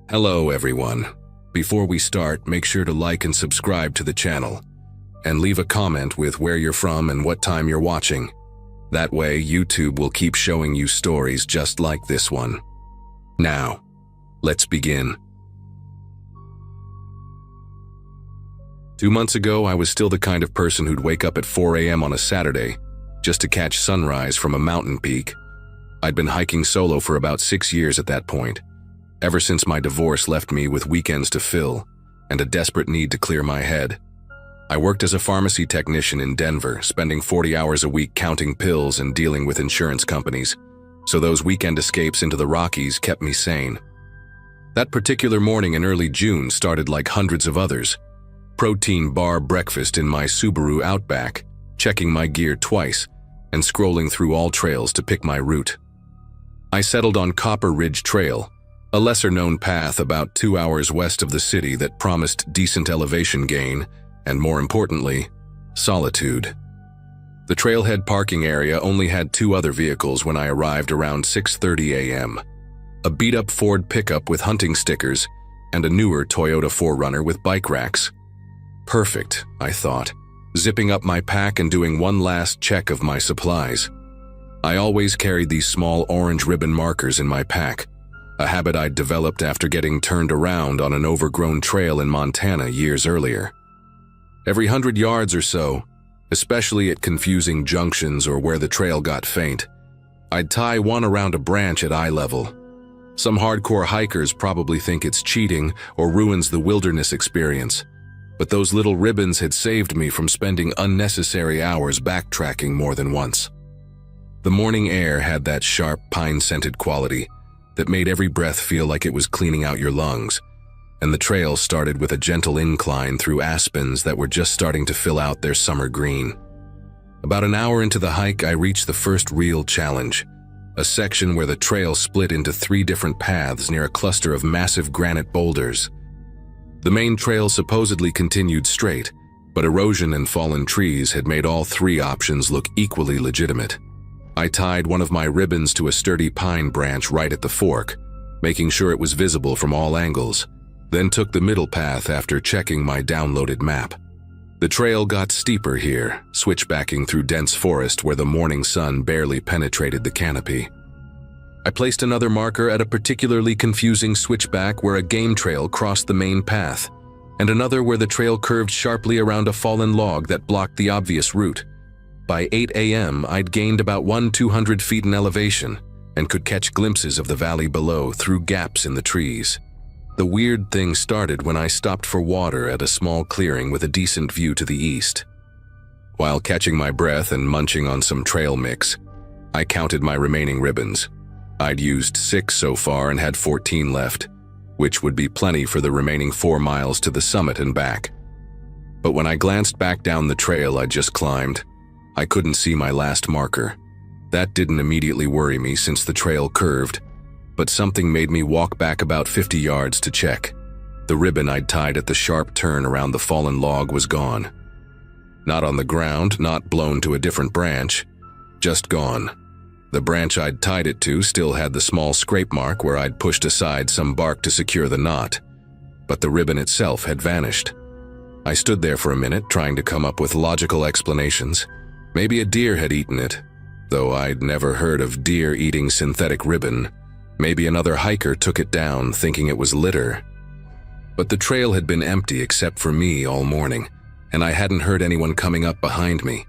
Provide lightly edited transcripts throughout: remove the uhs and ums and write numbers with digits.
Hello everyone. Before we start, make sure to like and subscribe to the channel, and leave a comment with where you're from and what time you're watching. That way, YouTube will keep showing you stories just like this one. Now, let's begin. 2 months ago, I was still the kind of person who'd wake up at 4 a.m. on a Saturday just to catch sunrise from a mountain peak. I'd been hiking solo for about 6 years at that point, ever since my divorce left me with weekends to fill and a desperate need to clear my head. I worked as a pharmacy technician in Denver, spending 40 hours a week counting pills and dealing with insurance companies, so those weekend escapes into the Rockies kept me sane. That particular morning in early June started like hundreds of others. Protein bar breakfast in my Subaru Outback, checking my gear twice, and scrolling through all trails to pick my route. I settled on Copper Ridge Trail, a lesser-known path about 2 hours west of the city that promised decent elevation gain and, more importantly, solitude. The trailhead parking area only had 2 other vehicles when I arrived around 6:30 a.m. A beat-up Ford pickup with hunting stickers and a newer Toyota 4Runner with bike racks. Perfect, I thought, zipping up my pack and doing one last check of my supplies. I always carried these small orange ribbon markers in my pack, a habit I'd developed after getting turned around on an overgrown trail in Montana years earlier. Every 100 yards or so, especially at confusing junctions or where the trail got faint, I'd tie one around a branch at eye level. Some hardcore hikers probably think it's cheating or ruins the wilderness experience, but those little ribbons had saved me from spending unnecessary hours backtracking more than once. The morning air had that sharp, pine-scented quality that made every breath feel like it was cleaning out your lungs, and the trail started with a gentle incline through aspens that were just starting to fill out their summer green. About an hour into the hike, I reached the first real challenge, a section where the trail split into 3 different paths near a cluster of massive granite boulders. The main trail supposedly continued straight, but erosion and fallen trees had made all 3 options look equally legitimate. I tied one of my ribbons to a sturdy pine branch right at the fork, making sure it was visible from all angles, then took the middle path after checking my downloaded map. The trail got steeper here, switchbacking through dense forest where the morning sun barely penetrated the canopy. I placed another marker at a particularly confusing switchback where a game trail crossed the main path, and another where the trail curved sharply around a fallen log that blocked the obvious route. By 8 a.m., I'd gained about 200 feet in elevation and could catch glimpses of the valley below through gaps in the trees. The weird thing started when I stopped for water at a small clearing with a decent view to the east. While catching my breath and munching on some trail mix, I counted my remaining ribbons. I'd used 6 so far and had 14 left, which would be plenty for the remaining 4 miles to the summit and back. But when I glanced back down the trail I'd just climbed, I couldn't see my last marker. That didn't immediately worry me since the trail curved, but something made me walk back about 50 yards to check. The ribbon I'd tied at the sharp turn around the fallen log was gone. Not on the ground, not blown to a different branch, just gone. The branch I'd tied it to still had the small scrape mark where I'd pushed aside some bark to secure the knot, but the ribbon itself had vanished. I stood there for a minute trying to come up with logical explanations. Maybe a deer had eaten it, though I'd never heard of deer eating synthetic ribbon. Maybe another hiker took it down thinking it was litter. But the trail had been empty except for me all morning, and I hadn't heard anyone coming up behind me.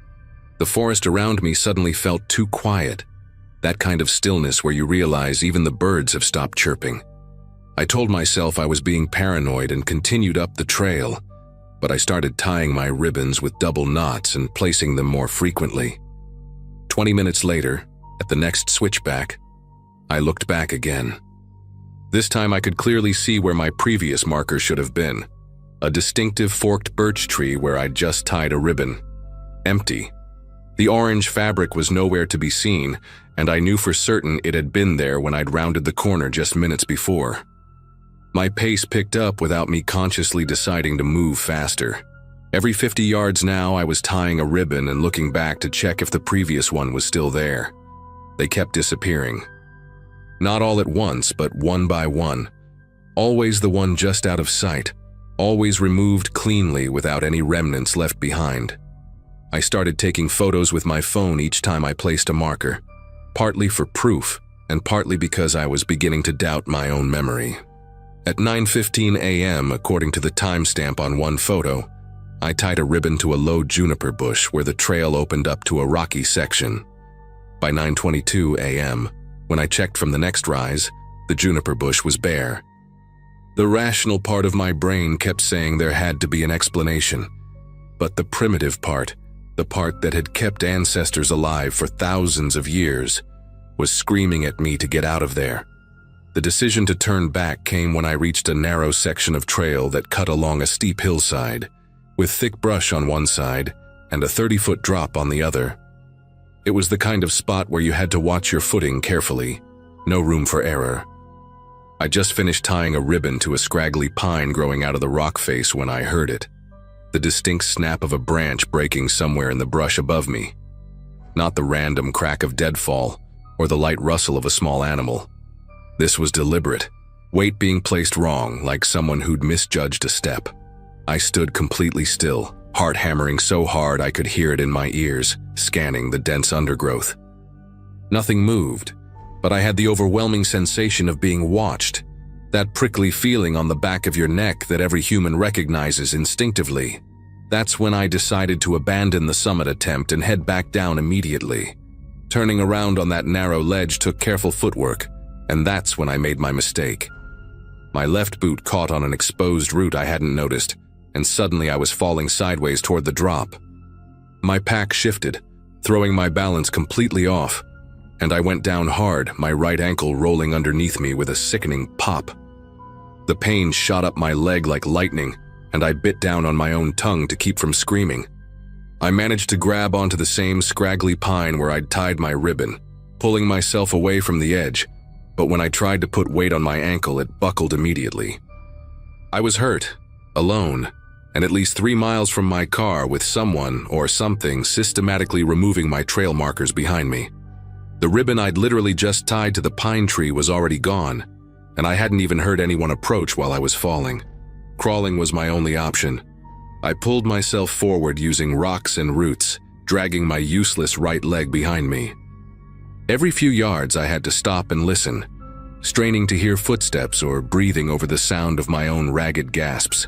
The forest around me suddenly felt too quiet, that kind of stillness where you realize even the birds have stopped chirping. I told myself I was being paranoid and continued up the trail, but I started tying my ribbons with double knots and placing them more frequently. 20 minutes later, at the next switchback, I looked back again. This time I could clearly see where my previous marker should have been, a distinctive forked birch tree where I'd just tied a ribbon. Empty. The orange fabric was nowhere to be seen, and I knew for certain it had been there when I'd rounded the corner just minutes before. My pace picked up without me consciously deciding to move faster. Every 50 yards now, I was tying a ribbon and looking back to check if the previous one was still there. They kept disappearing. Not all at once, but one by one. Always the one just out of sight, always removed cleanly without any remnants left behind. I started taking photos with my phone each time I placed a marker, partly for proof and partly because I was beginning to doubt my own memory. At 9:15 a.m., according to the timestamp on one photo, I tied a ribbon to a low juniper bush where the trail opened up to a rocky section. By 9:22 a.m., when I checked from the next rise, the juniper bush was bare. The rational part of my brain kept saying there had to be an explanation, but the primitive part, the part that had kept ancestors alive for thousands of years, was screaming at me to get out of there. The decision to turn back came when I reached a narrow section of trail that cut along a steep hillside, with thick brush on one side and a 30-foot drop on the other. It was the kind of spot where you had to watch your footing carefully, no room for error. I just finished tying a ribbon to a scraggly pine growing out of the rock face when I heard it, the distinct snap of a branch breaking somewhere in the brush above me. Not the random crack of deadfall or the light rustle of a small animal. This was deliberate, weight being placed wrong, like someone who'd misjudged a step. I stood completely still, heart hammering so hard I could hear it in my ears, scanning the dense undergrowth. Nothing moved, but I had the overwhelming sensation of being watched, that prickly feeling on the back of your neck that every human recognizes instinctively. That's when I decided to abandon the summit attempt and head back down immediately. Turning around on that narrow ledge took careful footwork, and that's when I made my mistake. My left boot caught on an exposed root I hadn't noticed, and suddenly I was falling sideways toward the drop. My pack shifted, throwing my balance completely off, and I went down hard, my right ankle rolling underneath me with a sickening pop. The pain shot up my leg like lightning, and I bit down on my own tongue to keep from screaming. I managed to grab onto the same scraggly pine where I'd tied my ribbon, pulling myself away from the edge, but when I tried to put weight on my ankle, it buckled immediately. I was hurt, alone, and at least 3 miles from my car with someone or something systematically removing my trail markers behind me. The ribbon I'd literally just tied to the pine tree was already gone, and I hadn't even heard anyone approach while I was falling. Crawling was my only option. I pulled myself forward using rocks and roots, dragging my useless right leg behind me. Every few yards I had to stop and listen, straining to hear footsteps or breathing over the sound of my own ragged gasps.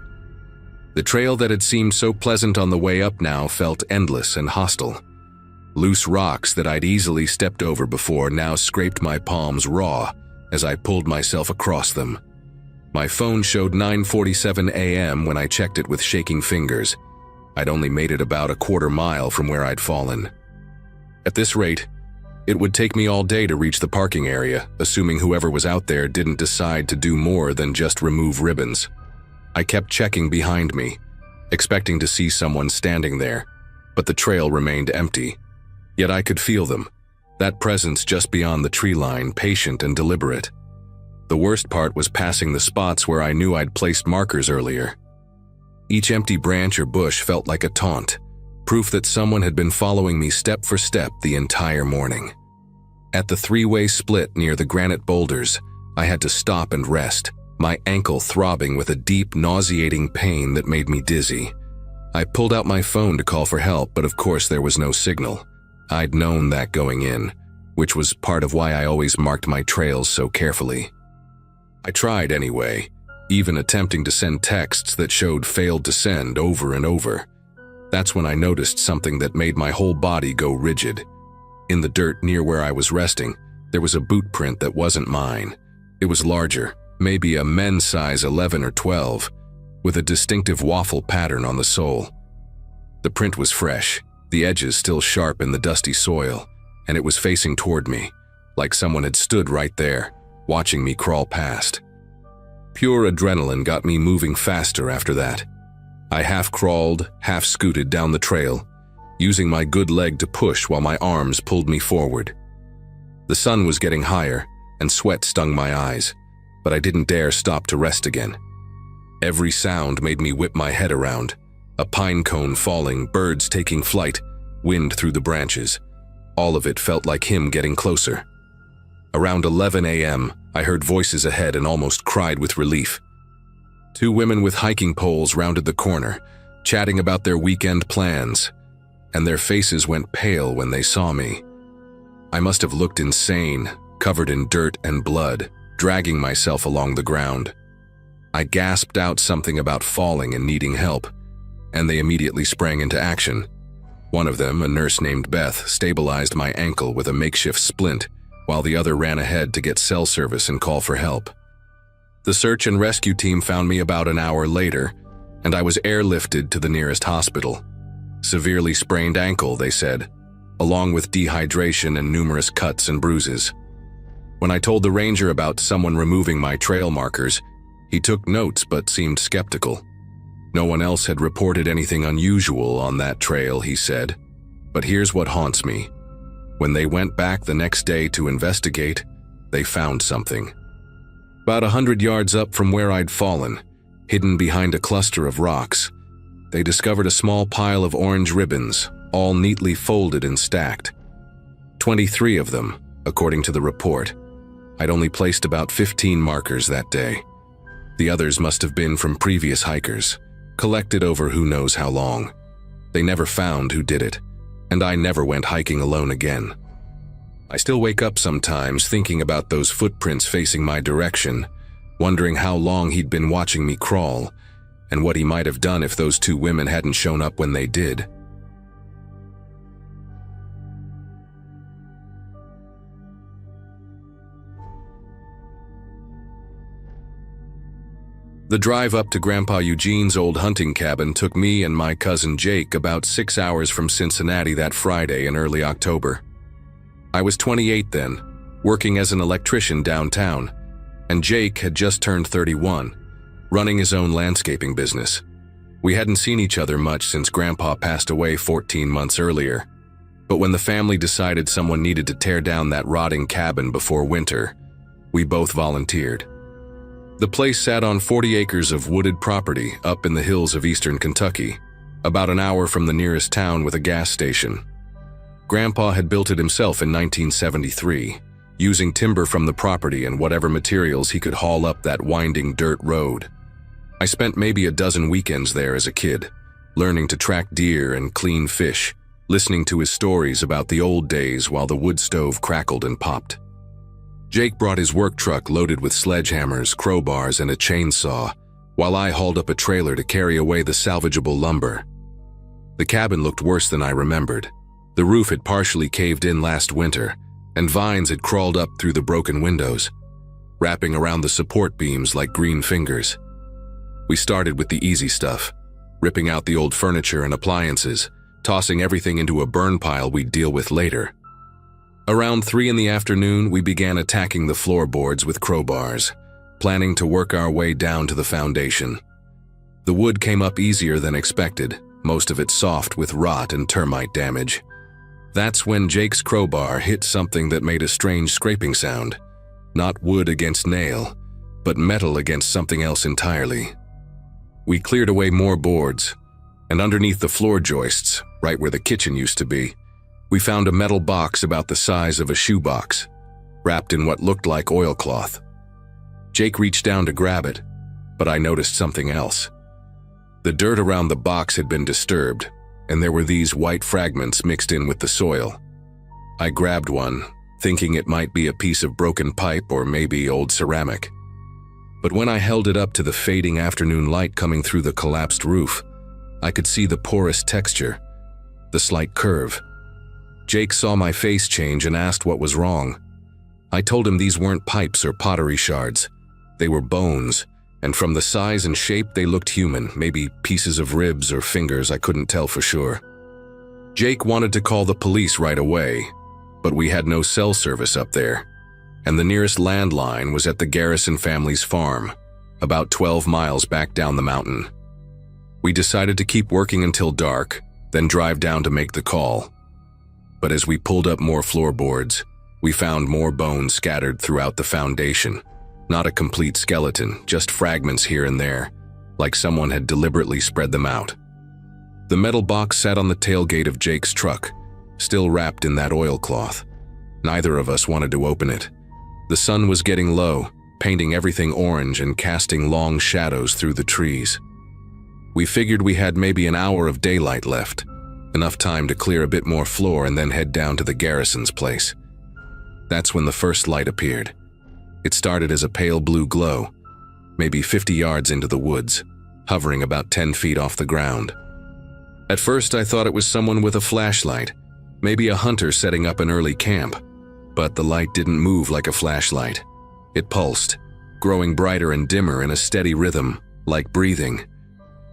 The trail that had seemed so pleasant on the way up now felt endless and hostile. Loose rocks that I'd easily stepped over before now scraped my palms raw as I pulled myself across them. My phone showed 9:47 a.m. when I checked it with shaking fingers. I'd only made it about a quarter mile from where I'd fallen. At this rate, it would take me all day to reach the parking area, assuming whoever was out there didn't decide to do more than just remove ribbons. I kept checking behind me, expecting to see someone standing there, but the trail remained empty. Yet I could feel them, that presence just beyond the tree line, patient and deliberate. The worst part was passing the spots where I knew I'd placed markers earlier. Each empty branch or bush felt like a taunt, proof that someone had been following me step for step the entire morning. At the 3-way split near the granite boulders, I had to stop and rest, my ankle throbbing with a deep, nauseating pain that made me dizzy. I pulled out my phone to call for help, but of course there was no signal. I'd known that going in, which was part of why I always marked my trails so carefully. I tried anyway, even attempting to send texts that showed failed to send over and over. That's when I noticed something that made my whole body go rigid. In the dirt near where I was resting, there was a boot print that wasn't mine. It was larger, maybe a men's size 11 or 12, with a distinctive waffle pattern on the sole. The print was fresh, the edges still sharp in the dusty soil, and it was facing toward me, like someone had stood right there, watching me crawl past. Pure adrenaline got me moving faster after that. I half crawled, half scooted down the trail, using my good leg to push while my arms pulled me forward. The sun was getting higher, and sweat stung my eyes, but I didn't dare stop to rest again. Every sound made me whip my head around. A pine cone falling, birds taking flight, wind through the branches. All of it felt like him getting closer. Around 11 a.m., I heard voices ahead and almost cried with relief. Two women with hiking poles rounded the corner, chatting about their weekend plans, and their faces went pale when they saw me. I must have looked insane, covered in dirt and blood, dragging myself along the ground. I gasped out something about falling and needing help, and they immediately sprang into action. One of them, a nurse named Beth, stabilized my ankle with a makeshift splint, while the other ran ahead to get cell service and call for help. The search and rescue team found me about an hour later, and I was airlifted to the nearest hospital. Severely sprained ankle, they said, along with dehydration and numerous cuts and bruises. When I told the ranger about someone removing my trail markers, he took notes but seemed skeptical. No one else had reported anything unusual on that trail, he said. But here's what haunts me. When they went back the next day to investigate, they found something. About 100 yards up from where I'd fallen, hidden behind a cluster of rocks, they discovered a small pile of orange ribbons, all neatly folded and stacked. 23 of them, according to the report. I'd only placed about 15 markers that day. The others must have been from previous hikers, collected over who knows how long. They never found who did it, and I never went hiking alone again. I still wake up sometimes thinking about those footprints facing my direction, wondering how long he'd been watching me crawl, and what he might have done if those two women hadn't shown up when they did. The drive up to Grandpa Eugene's old hunting cabin took me and my cousin Jake about 6 hours from Cincinnati that Friday in early October. I was 28 then, working as an electrician downtown, and Jake had just turned 31, running his own landscaping business. We hadn't seen each other much since Grandpa passed away 14 months earlier, but when the family decided someone needed to tear down that rotting cabin before winter, we both volunteered. The place sat on 40 acres of wooded property up in the hills of eastern Kentucky, about an hour from the nearest town with a gas station. Grandpa had built it himself in 1973, using timber from the property and whatever materials he could haul up that winding dirt road. I spent maybe a dozen weekends there as a kid, learning to track deer and clean fish, listening to his stories about the old days while the wood stove crackled and popped. Jake brought his work truck loaded with sledgehammers, crowbars, and a chainsaw, while I hauled up a trailer to carry away the salvageable lumber. The cabin looked worse than I remembered. The roof had partially caved in last winter, and vines had crawled up through the broken windows, wrapping around the support beams like green fingers. We started with the easy stuff, ripping out the old furniture and appliances, tossing everything into a burn pile we'd deal with later. Around 3 in the afternoon, we began attacking the floorboards with crowbars, planning to work our way down to the foundation. The wood came up easier than expected, most of it soft with rot and termite damage. That's when Jake's crowbar hit something that made a strange scraping sound. Not wood against nail, but metal against something else entirely. We cleared away more boards, and underneath the floor joists, right where the kitchen used to be, we found a metal box about the size of a shoebox, wrapped in what looked like oilcloth. Jake reached down to grab it, but I noticed something else. The dirt around the box had been disturbed, and there were these white fragments mixed in with the soil. I grabbed one, thinking it might be a piece of broken pipe or maybe old ceramic. But when I held it up to the fading afternoon light coming through the collapsed roof, I could see the porous texture, the slight curve. Jake saw my face change and asked what was wrong. I told him these weren't pipes or pottery shards. They were bones, and from the size and shape they looked human, maybe pieces of ribs or fingers, I couldn't tell for sure. Jake wanted to call the police right away, but we had no cell service up there, and the nearest landline was at the Garrison family's farm, about 12 miles back down the mountain. We decided to keep working until dark, then drive down to make the call. But as we pulled up more floorboards, we found more bones scattered throughout the foundation. Not a complete skeleton, just fragments here and there, like someone had deliberately spread them out. The metal box sat on the tailgate of Jake's truck, still wrapped in that oilcloth. Neither of us wanted to open it. The sun was getting low, painting everything orange and casting long shadows through the trees. We figured we had maybe an hour of daylight left, enough time to clear a bit more floor and then head down to the garrison's place. That's when the first light appeared. It started as a pale blue glow, maybe 50 yards into the woods, hovering about 10 feet off the ground. At first I thought it was someone with a flashlight, maybe a hunter setting up an early camp, but the light didn't move like a flashlight. It pulsed, growing brighter and dimmer in a steady rhythm, like breathing.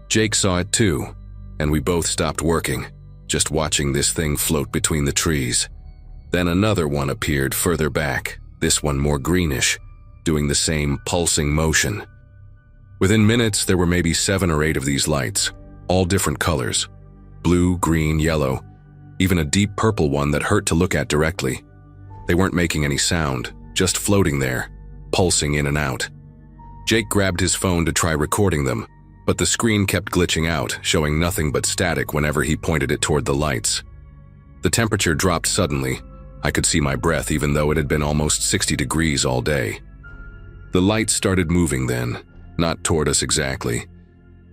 Jake saw it too, and we both stopped working, just watching this thing float between the trees. Then another one appeared further back, this one more greenish, doing the same pulsing motion. Within minutes, there were maybe 7 or 8 of these lights, all different colors. Blue, green, yellow, even a deep purple one that hurt to look at directly. They weren't making any sound, just floating there, pulsing in and out. Jake grabbed his phone to try recording them, but the screen kept glitching out, showing nothing but static whenever he pointed it toward the lights. The temperature dropped suddenly. I could see my breath even though it had been almost 60 degrees all day. The lights started moving then, not toward us exactly,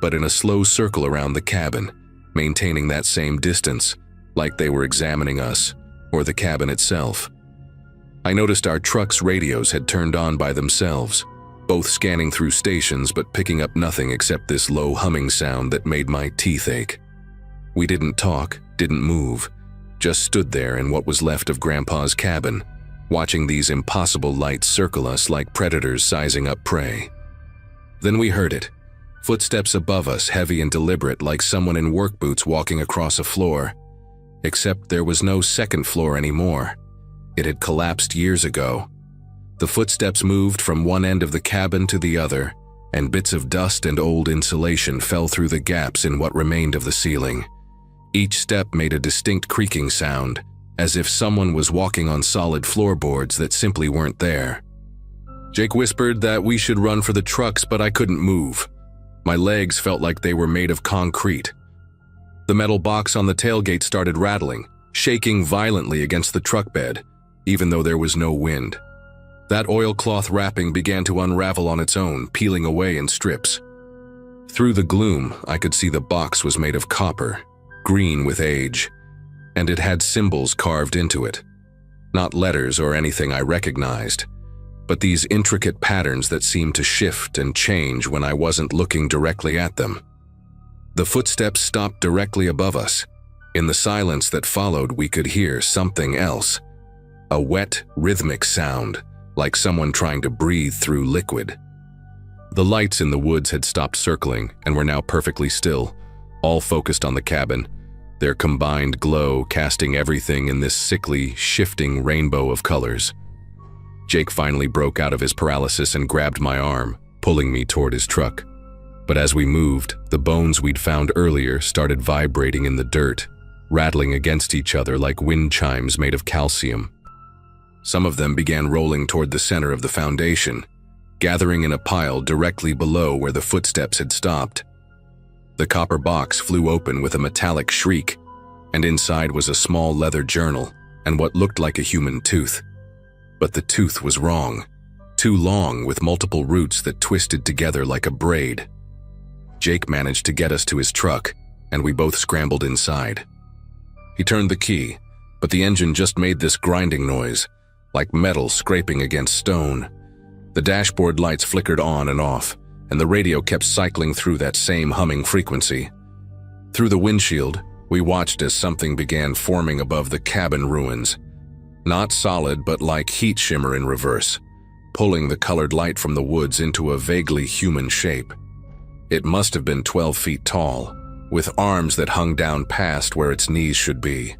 but in a slow circle around the cabin, maintaining that same distance, like they were examining us, or the cabin itself. I noticed our truck's radios had turned on by themselves, both scanning through stations but picking up nothing except this low humming sound that made my teeth ache. We didn't talk, didn't move, just stood there in what was left of Grandpa's cabin, watching these impossible lights circle us like predators sizing up prey. Then we heard it. Footsteps above us, heavy and deliberate, like someone in work boots walking across a floor. Except there was no second floor anymore. It had collapsed years ago. The footsteps moved from one end of the cabin to the other, and bits of dust and old insulation fell through the gaps in what remained of the ceiling. Each step made a distinct creaking sound, as if someone was walking on solid floorboards that simply weren't there. Jake whispered that we should run for the trucks, but I couldn't move. My legs felt like they were made of concrete. The metal box on the tailgate started rattling, shaking violently against the truck bed, even though there was no wind. That oilcloth wrapping began to unravel on its own, peeling away in strips. Through the gloom, I could see the box was made of copper, green with age, and it had symbols carved into it. Not letters or anything I recognized, but these intricate patterns that seemed to shift and change when I wasn't looking directly at them. The footsteps stopped directly above us. In the silence that followed, we could hear something else. A wet, rhythmic sound, like someone trying to breathe through liquid. The lights in the woods had stopped circling and were now perfectly still, all focused on the cabin, their combined glow casting everything in this sickly, shifting rainbow of colors. Jake finally broke out of his paralysis and grabbed my arm, pulling me toward his truck. But as we moved, the bones we'd found earlier started vibrating in the dirt, rattling against each other like wind chimes made of calcium. Some of them began rolling toward the center of the foundation, gathering in a pile directly below where the footsteps had stopped. The copper box flew open with a metallic shriek, and inside was a small leather journal and what looked like a human tooth. But the tooth was wrong, too long with multiple roots that twisted together like a braid. Jake managed to get us to his truck, and we both scrambled inside. He turned the key, but the engine just made this grinding noise, like metal scraping against stone. The dashboard lights flickered on and off, and the radio kept cycling through that same humming frequency. Through the windshield, we watched as something began forming above the cabin ruins. Not solid, but like heat shimmer in reverse, pulling the colored light from the woods into a vaguely human shape. It must have been 12 feet tall, with arms that hung down past where its knees should be.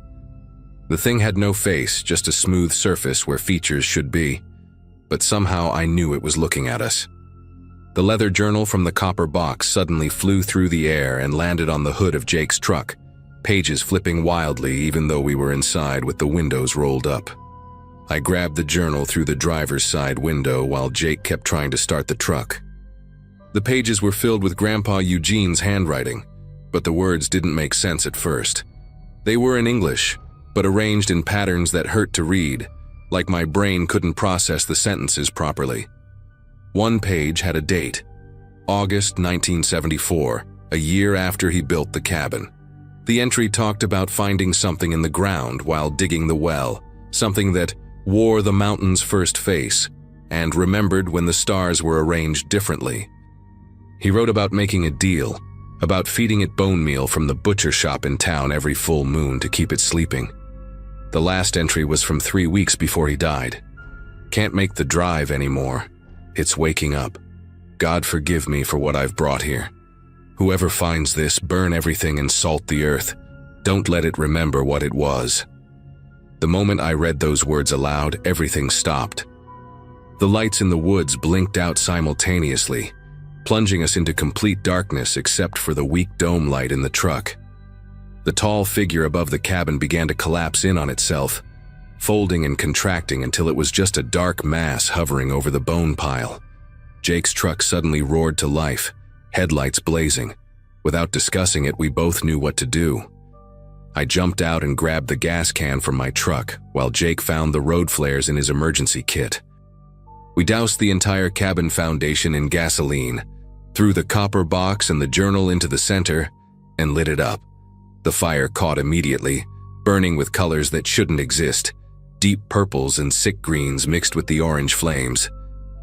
The thing had no face, just a smooth surface where features should be, but somehow I knew it was looking at us. The leather journal from the copper box suddenly flew through the air and landed on the hood of Jake's truck, pages flipping wildly even though we were inside with the windows rolled up. I grabbed the journal through the driver's side window while Jake kept trying to start the truck. The pages were filled with Grandpa Eugene's handwriting, but the words didn't make sense at first. They were in English, but arranged in patterns that hurt to read, like my brain couldn't process the sentences properly. One page had a date, August 1974, a year after he built the cabin. The entry talked about finding something in the ground while digging the well, something that wore the mountain's first face and remembered when the stars were arranged differently. He wrote about making a deal, about feeding it bone meal from the butcher shop in town every full moon to keep it sleeping. The last entry was from 3 weeks before he died. Can't make the drive anymore. It's waking up. God forgive me for what I've brought here. Whoever finds this, burn everything and salt the earth. Don't let it remember what it was. The moment I read those words aloud, everything stopped. The lights in the woods blinked out simultaneously, plunging us into complete darkness except for the weak dome light in the truck. The tall figure above the cabin began to collapse in on itself, folding and contracting until it was just a dark mass hovering over the bone pile. Jake's truck suddenly roared to life, headlights blazing. Without discussing it, we both knew what to do. I jumped out and grabbed the gas can from my truck, while Jake found the road flares in his emergency kit. We doused the entire cabin foundation in gasoline, threw the copper box and the journal into the center, and lit it up. The fire caught immediately, burning with colors that shouldn't exist, deep purples and sick greens mixed with the orange flames.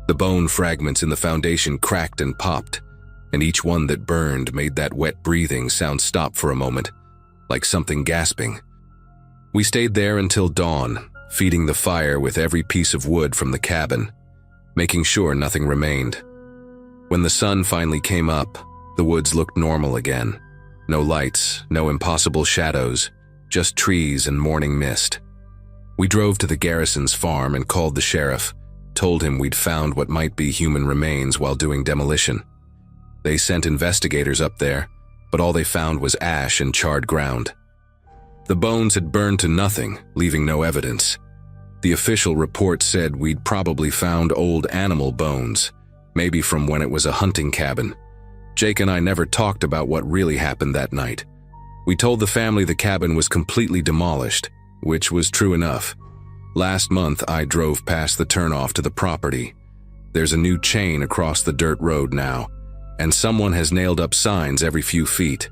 The bone fragments in the foundation cracked and popped, and each one that burned made that wet breathing sound stop for a moment, like something gasping. We stayed there until dawn, feeding the fire with every piece of wood from the cabin, making sure nothing remained. When the sun finally came up, the woods looked normal again. No lights, no impossible shadows, just trees and morning mist. We drove to the garrison's farm and called the sheriff, told him we'd found what might be human remains while doing demolition. They sent investigators up there, but all they found was ash and charred ground. The bones had burned to nothing, leaving no evidence. The official report said we'd probably found old animal bones, maybe from when it was a hunting cabin. Jake and I never talked about what really happened that night. We told the family the cabin was completely demolished, which was true enough. Last month, I drove past the turnoff to the property. There's a new chain across the dirt road now, and someone has nailed up signs every few feet.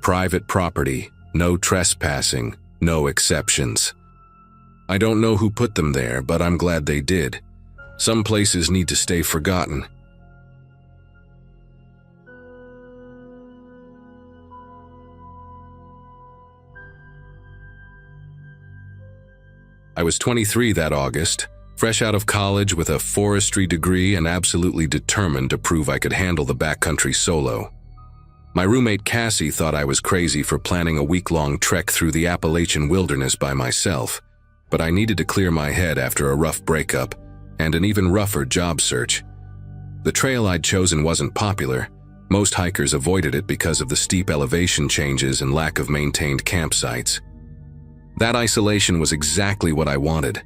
Private property, no trespassing, no exceptions. I don't know who put them there, but I'm glad they did. Some places need to stay forgotten. I was 23 that August, fresh out of college with a forestry degree and absolutely determined to prove I could handle the backcountry solo. My roommate Cassie thought I was crazy for planning a week-long trek through the Appalachian wilderness by myself, but I needed to clear my head after a rough breakup and an even rougher job search. The trail I'd chosen wasn't popular. Most hikers avoided it because of the steep elevation changes and lack of maintained campsites. That isolation was exactly what I wanted.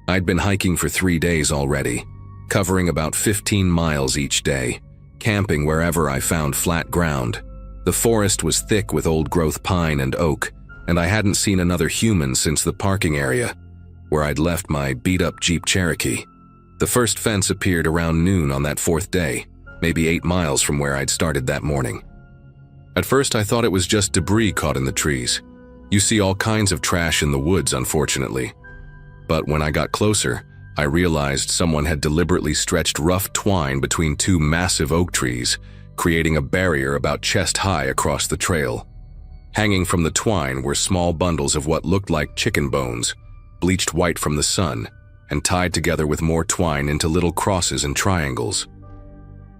I'd been hiking for 3 days already, covering about 15 miles each day, camping wherever I found flat ground. The forest was thick with old-growth pine and oak, and I hadn't seen another human since the parking area, where I'd left my beat-up Jeep Cherokee. The first fence appeared around noon on that 4th day, maybe 8 miles from where I'd started that morning. At first I thought it was just debris caught in the trees. You see all kinds of trash in the woods, unfortunately. But when I got closer, I realized someone had deliberately stretched rough twine between 2 massive oak trees, creating a barrier about chest-high across the trail. Hanging from the twine were small bundles of what looked like chicken bones, bleached white from the sun, and tied together with more twine into little crosses and triangles.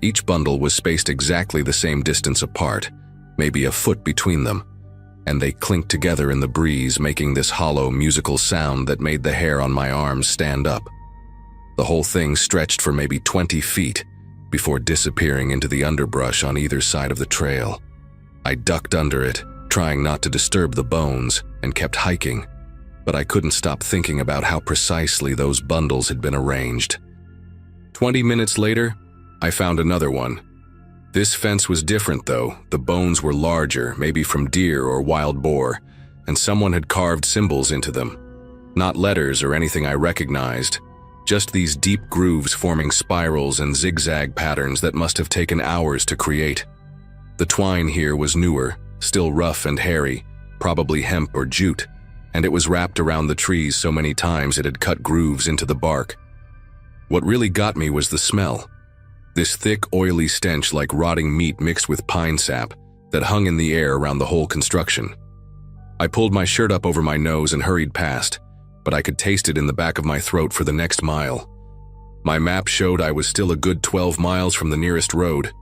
Each bundle was spaced exactly the same distance apart, maybe a foot between them, and they clinked together in the breeze, making this hollow musical sound that made the hair on my arms stand up. The whole thing stretched for maybe 20 feet before disappearing into the underbrush on either side of the trail. I ducked under it, trying not to disturb the bones, and kept hiking, but I couldn't stop thinking about how precisely those bundles had been arranged. 20 minutes later, I found another one. This fence was different though. The bones were larger, maybe from deer or wild boar, and someone had carved symbols into them. Not letters or anything I recognized, Just these deep grooves forming spirals and zigzag patterns that must have taken hours to create. The twine here was newer, still rough and hairy, probably hemp or jute, and it was wrapped around the trees so many times it had cut grooves into the bark. What really got me was the smell. This thick, oily stench like rotting meat mixed with pine sap that hung in the air around the whole construction. I pulled my shirt up over my nose and hurried past, but I could taste it in the back of my throat for the next mile. My map showed I was still a good 12 miles from the nearest road,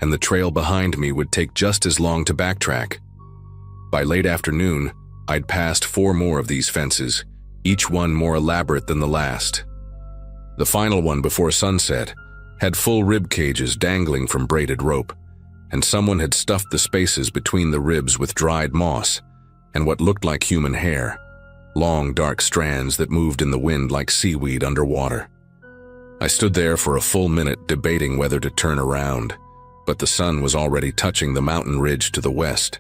and the trail behind me would take just as long to backtrack. By late afternoon, I'd passed 4 more of these fences, each one more elaborate than the last. The final one before sunset had full rib cages dangling from braided rope, and someone had stuffed the spaces between the ribs with dried moss and what looked like human hair, long dark strands that moved in the wind like seaweed underwater. I stood there for a full minute debating whether to turn around, but the sun was already touching the mountain ridge to the west.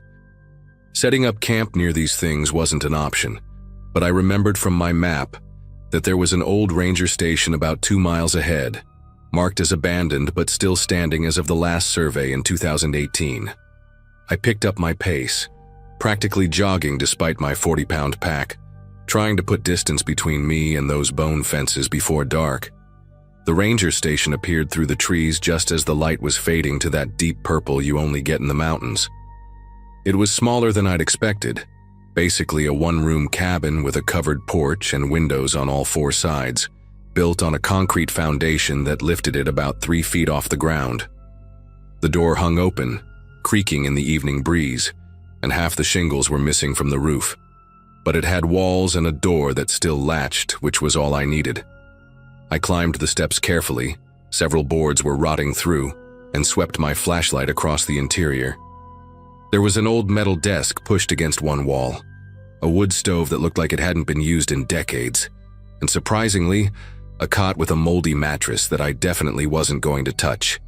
Setting up camp near these things wasn't an option, but I remembered from my map that there was an old ranger station about 2 miles ahead, marked as abandoned but still standing as of the last survey in 2018. I picked up my pace, practically jogging despite my 40-pound pack, trying to put distance between me and those bone fences before dark. The ranger station appeared through the trees just as the light was fading to that deep purple you only get in the mountains. It was smaller than I'd expected, basically a one-room cabin with a covered porch and windows on all 4 sides, built on a concrete foundation that lifted it about 3 feet off the ground. The door hung open, creaking in the evening breeze, and half the shingles were missing from the roof. But it had walls and a door that still latched, which was all I needed. I climbed the steps carefully, several boards were rotting through, and swept my flashlight across the interior. There was an old metal desk pushed against one wall, a wood stove that looked like it hadn't been used in decades, and surprisingly, a cot with a moldy mattress that I definitely wasn't going to touch.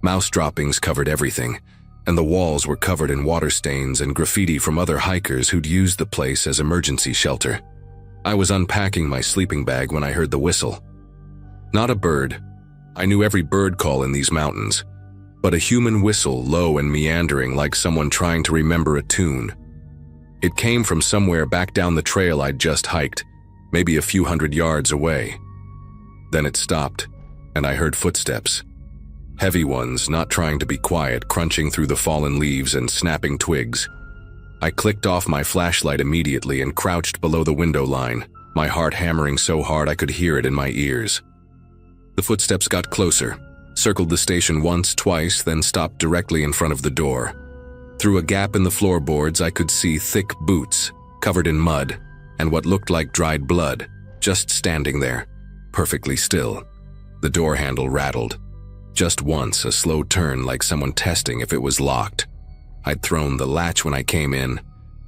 Mouse droppings covered everything, and the walls were covered in water stains and graffiti from other hikers who'd used the place as emergency shelter. I was unpacking my sleeping bag when I heard the whistle. Not a bird. I knew every bird call in these mountains, but a human whistle, low and meandering like someone trying to remember a tune. It came from somewhere back down the trail I'd just hiked, maybe a few hundred yards away. Then it stopped, and I heard footsteps. Heavy ones, not trying to be quiet, crunching through the fallen leaves and snapping twigs. I clicked off my flashlight immediately and crouched below the window line, my heart hammering so hard I could hear it in my ears. The footsteps got closer, circled the station once, twice, then stopped directly in front of the door. Through a gap in the floorboards, I could see thick boots, covered in mud, and what looked like dried blood, just standing there, perfectly still. The door handle rattled. Just once, a slow turn like someone testing if it was locked. I'd thrown the latch when I came in,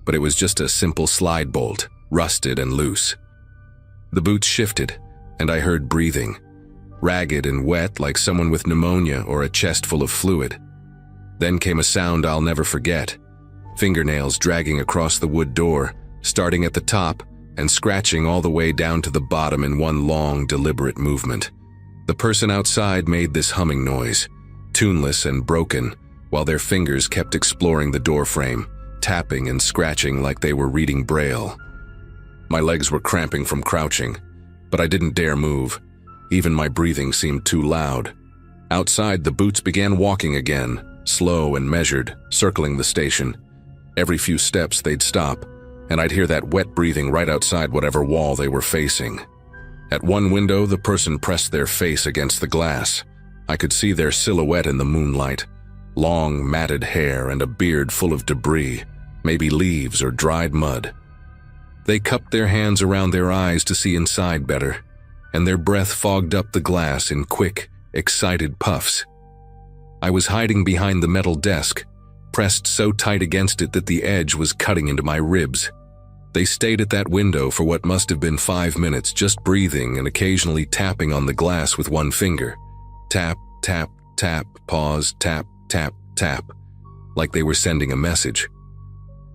but it was just a simple slide bolt, rusted and loose. The boots shifted, and I heard breathing, ragged and wet like someone with pneumonia or a chest full of fluid. Then came a sound I'll never forget, fingernails dragging across the wood door, starting at the top and scratching all the way down to the bottom in one long, deliberate movement. The person outside made this humming noise, tuneless and broken, while their fingers kept exploring the door frame, tapping and scratching like they were reading Braille. My legs were cramping from crouching, but I didn't dare move. Even my breathing seemed too loud. Outside, the boots began walking again, slow and measured, circling the station. Every few steps they'd stop, and I'd hear that wet breathing right outside whatever wall they were facing. At one window, the person pressed their face against the glass. I could see their silhouette in the moonlight, long matted hair and a beard full of debris, maybe leaves or dried mud. They cupped their hands around their eyes to see inside better, and their breath fogged up the glass in quick, excited puffs. I was hiding behind the metal desk, pressed so tight against it that the edge was cutting into my ribs. They stayed at that window for what must have been 5 minutes, just breathing and occasionally tapping on the glass with one finger. Tap, tap, tap, pause, tap, tap, tap, like they were sending a message.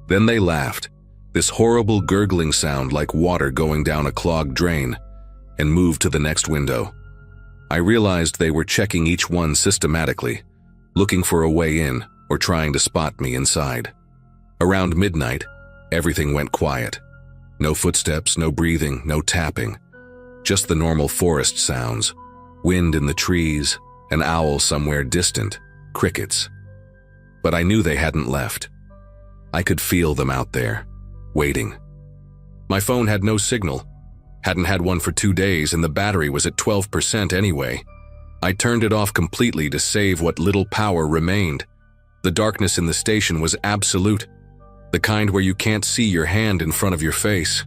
Then they laughed, this horrible gurgling sound like water going down a clogged drain. and moved to the next window. I realized they were checking each one systematically, looking for a way in or trying to spot me inside. Around midnight, everything went quiet. No footsteps, no breathing, no tapping. Just the normal forest sounds, wind in the trees, an owl somewhere distant, crickets. But I knew they hadn't left. I could feel them out there, waiting. My phone had no signal. Hadn't had one for 2 days and the battery was at 12% anyway. I turned it off completely to save what little power remained. The darkness in the station was absolute, the kind where you can't see your hand in front of your face.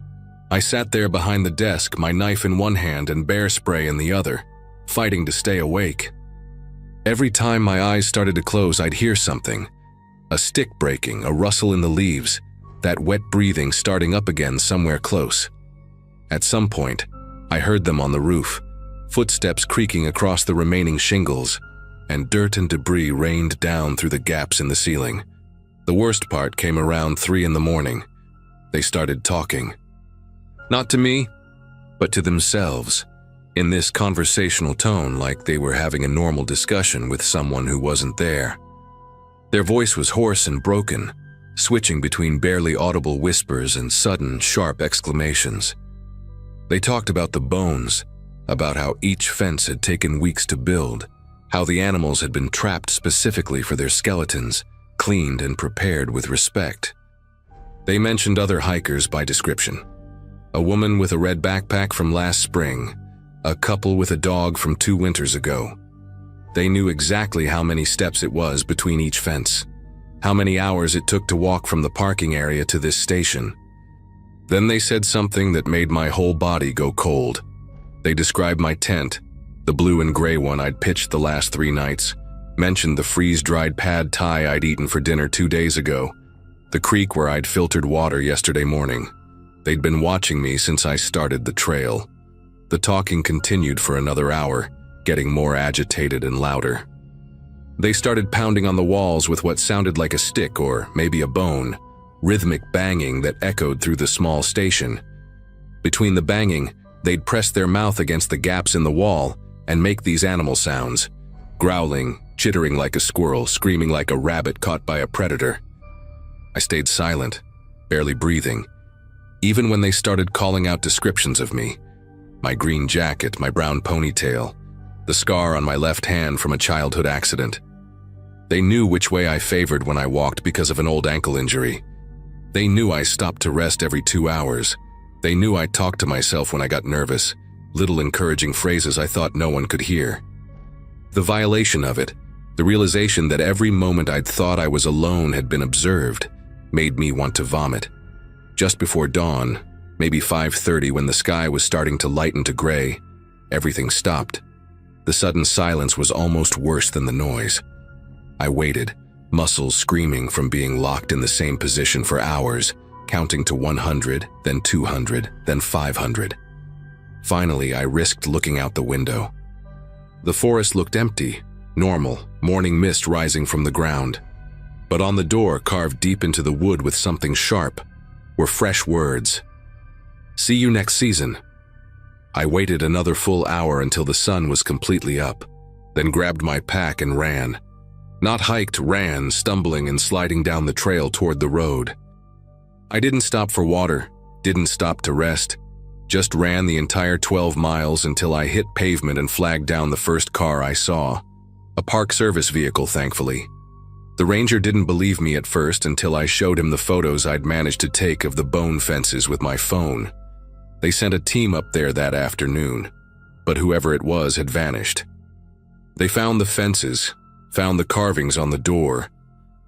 I sat there behind the desk, my knife in one hand and bear spray in the other, fighting to stay awake. Every time my eyes started to close, I'd hear something. A stick breaking, a rustle in the leaves, that wet breathing starting up again somewhere close. At some point, I heard them on the roof, footsteps creaking across the remaining shingles, and dirt and debris rained down through the gaps in the ceiling. The worst part came around 3 in the morning. They started talking. Not to me, but to themselves, in this conversational tone like they were having a normal discussion with someone who wasn't there. Their voice was hoarse and broken, switching between barely audible whispers and sudden, sharp exclamations. They talked about the bones, about how each fence had taken weeks to build, how the animals had been trapped specifically for their skeletons, cleaned and prepared with respect. They mentioned other hikers by description. A woman with a red backpack from last spring, a couple with a dog from 2 winters ago. They knew exactly how many steps it was between each fence, how many hours it took to walk from the parking area to this station. Then they said something that made my whole body go cold. They described my tent, the blue and gray one I'd pitched the last 3 nights, mentioned the freeze-dried pad thai I'd eaten for dinner 2 days ago, the creek where I'd filtered water yesterday morning. They'd been watching me since I started the trail. The talking continued for another hour, getting more agitated and louder. They started pounding on the walls with what sounded like a stick or maybe a bone, rhythmic banging that echoed through the small station. Between the banging, they'd press their mouth against the gaps in the wall and make these animal sounds, growling, chittering like a squirrel, screaming like a rabbit caught by a predator. I stayed silent, barely breathing, even when they started calling out descriptions of me. My green jacket, my brown ponytail, the scar on my left hand from a childhood accident. They knew which way I favored when I walked because of an old ankle injury. They knew I stopped to rest every 2 hours. They knew I talked to myself when I got nervous, little encouraging phrases I thought no one could hear. The violation of it, the realization that every moment I'd thought I was alone had been observed, made me want to vomit. Just before dawn, maybe 5:30 when the sky was starting to lighten to gray, everything stopped. The sudden silence was almost worse than the noise. I waited, muscles screaming from being locked in the same position for hours, counting to 100, then 200, then 500. Finally, I risked looking out the window. The forest looked empty, normal, morning mist rising from the ground. But on the door, carved deep into the wood with something sharp, were fresh words. "See you next season." I waited another full hour until the sun was completely up, then grabbed my pack and ran. Not hiked, ran, stumbling and sliding down the trail toward the road. I didn't stop for water, didn't stop to rest, just ran the entire 12 miles until I hit pavement and flagged down the first car I saw. A park service vehicle, thankfully. The ranger didn't believe me at first until I showed him the photos I'd managed to take of the bone fences with my phone. They sent a team up there that afternoon, but whoever it was had vanished. They found the fences, found the carvings on the door,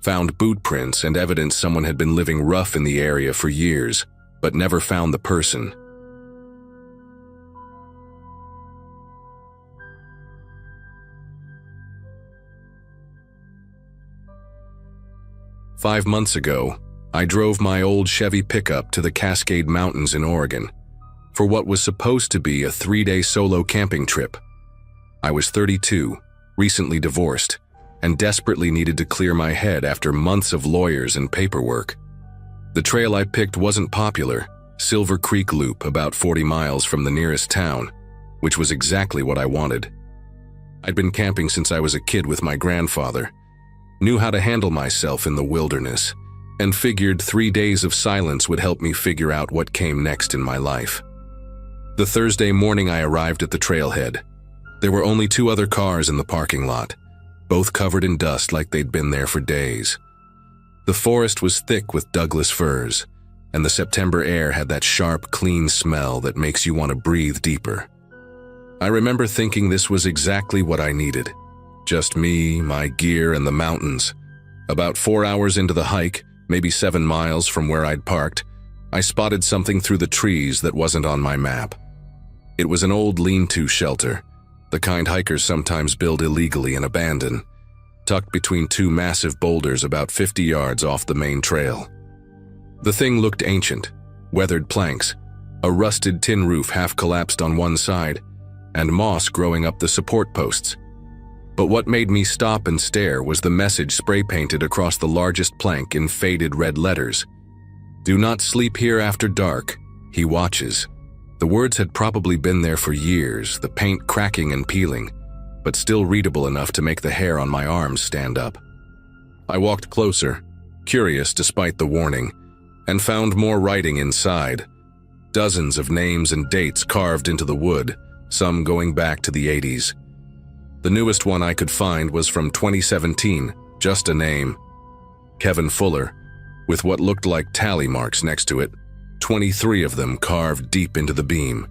found boot prints and evidence someone had been living rough in the area for years, but never found the person. "5 months ago, I drove my old Chevy pickup to the Cascade Mountains in Oregon for what was supposed to be a 3-day solo camping trip. I was 32, recently divorced, and desperately needed to clear my head after months of lawyers and paperwork. The trail I picked wasn't popular, Silver Creek Loop, about 40 miles from the nearest town, which was exactly what I wanted. I'd been camping since I was a kid with my grandfather, knew how to handle myself in the wilderness, and figured 3 days of silence would help me figure out what came next in my life. The Thursday morning I arrived at the trailhead. There were only 2 other cars in the parking lot, both covered in dust like they'd been there for days. The forest was thick with Douglas firs, and the September air had that sharp, clean smell that makes you want to breathe deeper. I remember thinking this was exactly what I needed. Just me, my gear, and the mountains. About 4 hours into the hike, maybe 7 miles from where I'd parked, I spotted something through the trees that wasn't on my map. It was an old lean-to shelter, the kind hikers sometimes build illegally and abandon, tucked between 2 massive boulders about 50 yards off the main trail. The thing looked ancient, weathered planks, a rusted tin roof half collapsed on one side, and moss growing up the support posts. But what made me stop and stare was the message spray-painted across the largest plank in faded red letters. "Do not sleep here after dark. He watches." The words had probably been there for years, the paint cracking and peeling, but still readable enough to make the hair on my arms stand up. I walked closer, curious despite the warning, and found more writing inside. Dozens of names and dates carved into the wood, some going back to the 80s. The newest one I could find was from 2017, just a name. Kevin Fuller, with what looked like tally marks next to it, 23 of them carved deep into the beam.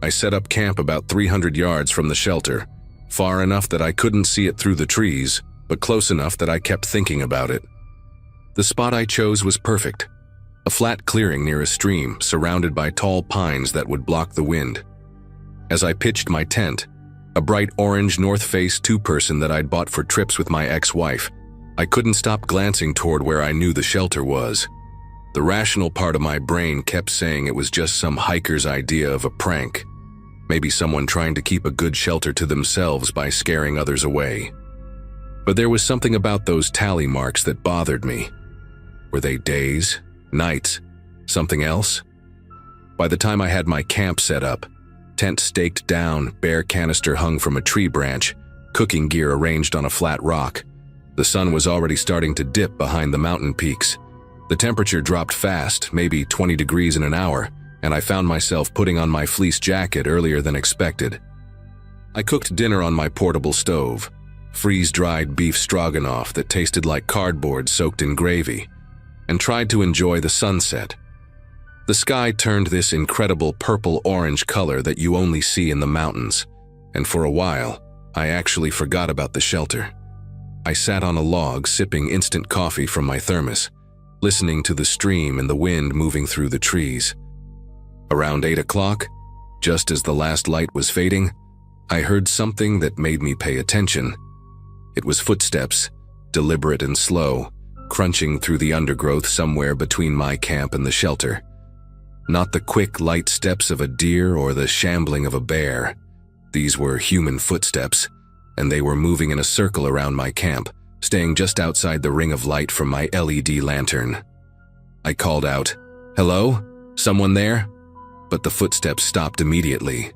I set up camp about 300 yards from the shelter, far enough that I couldn't see it through the trees, but close enough that I kept thinking about it. The spot I chose was perfect. A flat clearing near a stream, surrounded by tall pines that would block the wind. As I pitched my tent, a bright orange North Face 2-person that I'd bought for trips with my ex-wife, I couldn't stop glancing toward where I knew the shelter was. The rational part of my brain kept saying it was just some hiker's idea of a prank. Maybe someone trying to keep a good shelter to themselves by scaring others away. But there was something about those tally marks that bothered me. Were they days, nights, something else? By the time I had my camp set up, tent staked down, bare canister hung from a tree branch, cooking gear arranged on a flat rock, the sun was already starting to dip behind the mountain peaks. The temperature dropped fast, maybe 20 degrees in an hour, and I found myself putting on my fleece jacket earlier than expected. I cooked dinner on my portable stove, freeze-dried beef stroganoff that tasted like cardboard soaked in gravy, and tried to enjoy the sunset. The sky turned this incredible purple-orange color that you only see in the mountains, and for a while, I actually forgot about the shelter. I sat on a log sipping instant coffee from my thermos, listening to the stream and the wind moving through the trees. Around 8 o'clock, just as the last light was fading, I heard something that made me pay attention. It was footsteps, deliberate and slow, crunching through the undergrowth somewhere between my camp and the shelter. Not the quick, light steps of a deer or the shambling of a bear. These were human footsteps, and they were moving in a circle around my camp, staying just outside the ring of light from my LED lantern. I called out, "Hello? Someone there?" But the footsteps stopped immediately.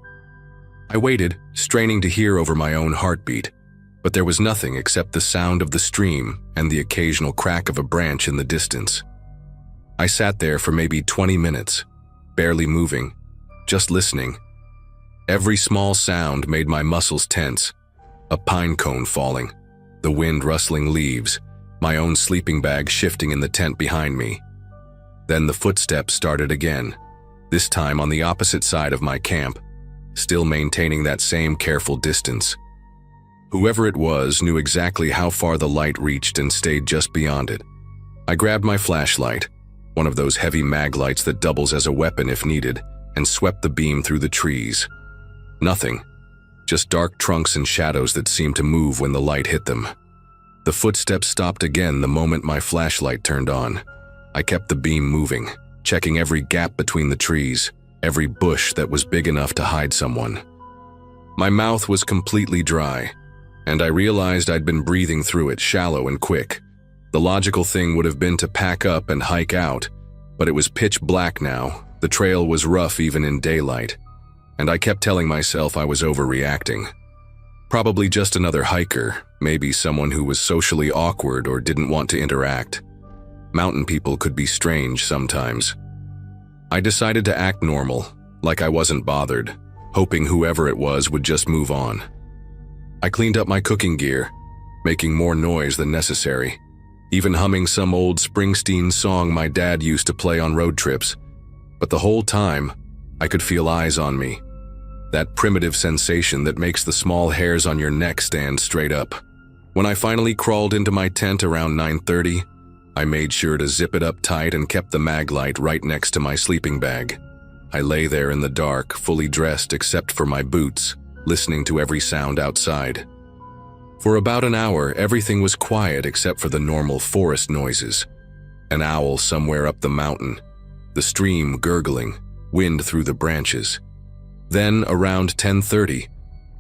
I waited, straining to hear over my own heartbeat, but there was nothing except the sound of the stream and the occasional crack of a branch in the distance. I sat there for maybe 20 minutes, barely moving, just listening. Every small sound made my muscles tense. A pine cone falling, the wind rustling leaves, my own sleeping bag shifting in the tent behind me. Then the footsteps started again, this time on the opposite side of my camp, still maintaining that same careful distance. Whoever it was knew exactly how far the light reached and stayed just beyond it. I grabbed my flashlight, one of those heavy mag lights that doubles as a weapon if needed, and swept the beam through the trees. Nothing. Just dark trunks and shadows that seemed to move when the light hit them. The footsteps stopped again the moment my flashlight turned on. I kept the beam moving, checking every gap between the trees, every bush that was big enough to hide someone. My mouth was completely dry, and I realized I'd been breathing through it shallow and quick. The logical thing would have been to pack up and hike out, but it was pitch black now. The trail was rough even in daylight. and I kept telling myself I was overreacting. Probably just another hiker, maybe someone who was socially awkward or didn't want to interact. Mountain people could be strange sometimes. I decided to act normal, like I wasn't bothered, hoping whoever it was would just move on. I cleaned up my cooking gear, making more noise than necessary, even humming some old Springsteen song my dad used to play on road trips. But the whole time, I could feel eyes on me. That primitive sensation that makes the small hairs on your neck stand straight up. When I finally crawled into my tent around 9:30, I made sure to zip it up tight and kept the mag light right next to my sleeping bag. I lay there in the dark, fully dressed except for my boots, listening to every sound outside. For about an hour, everything was quiet except for the normal forest noises. An owl somewhere up the mountain, the stream gurgling, wind through the branches. Then, around 10:30,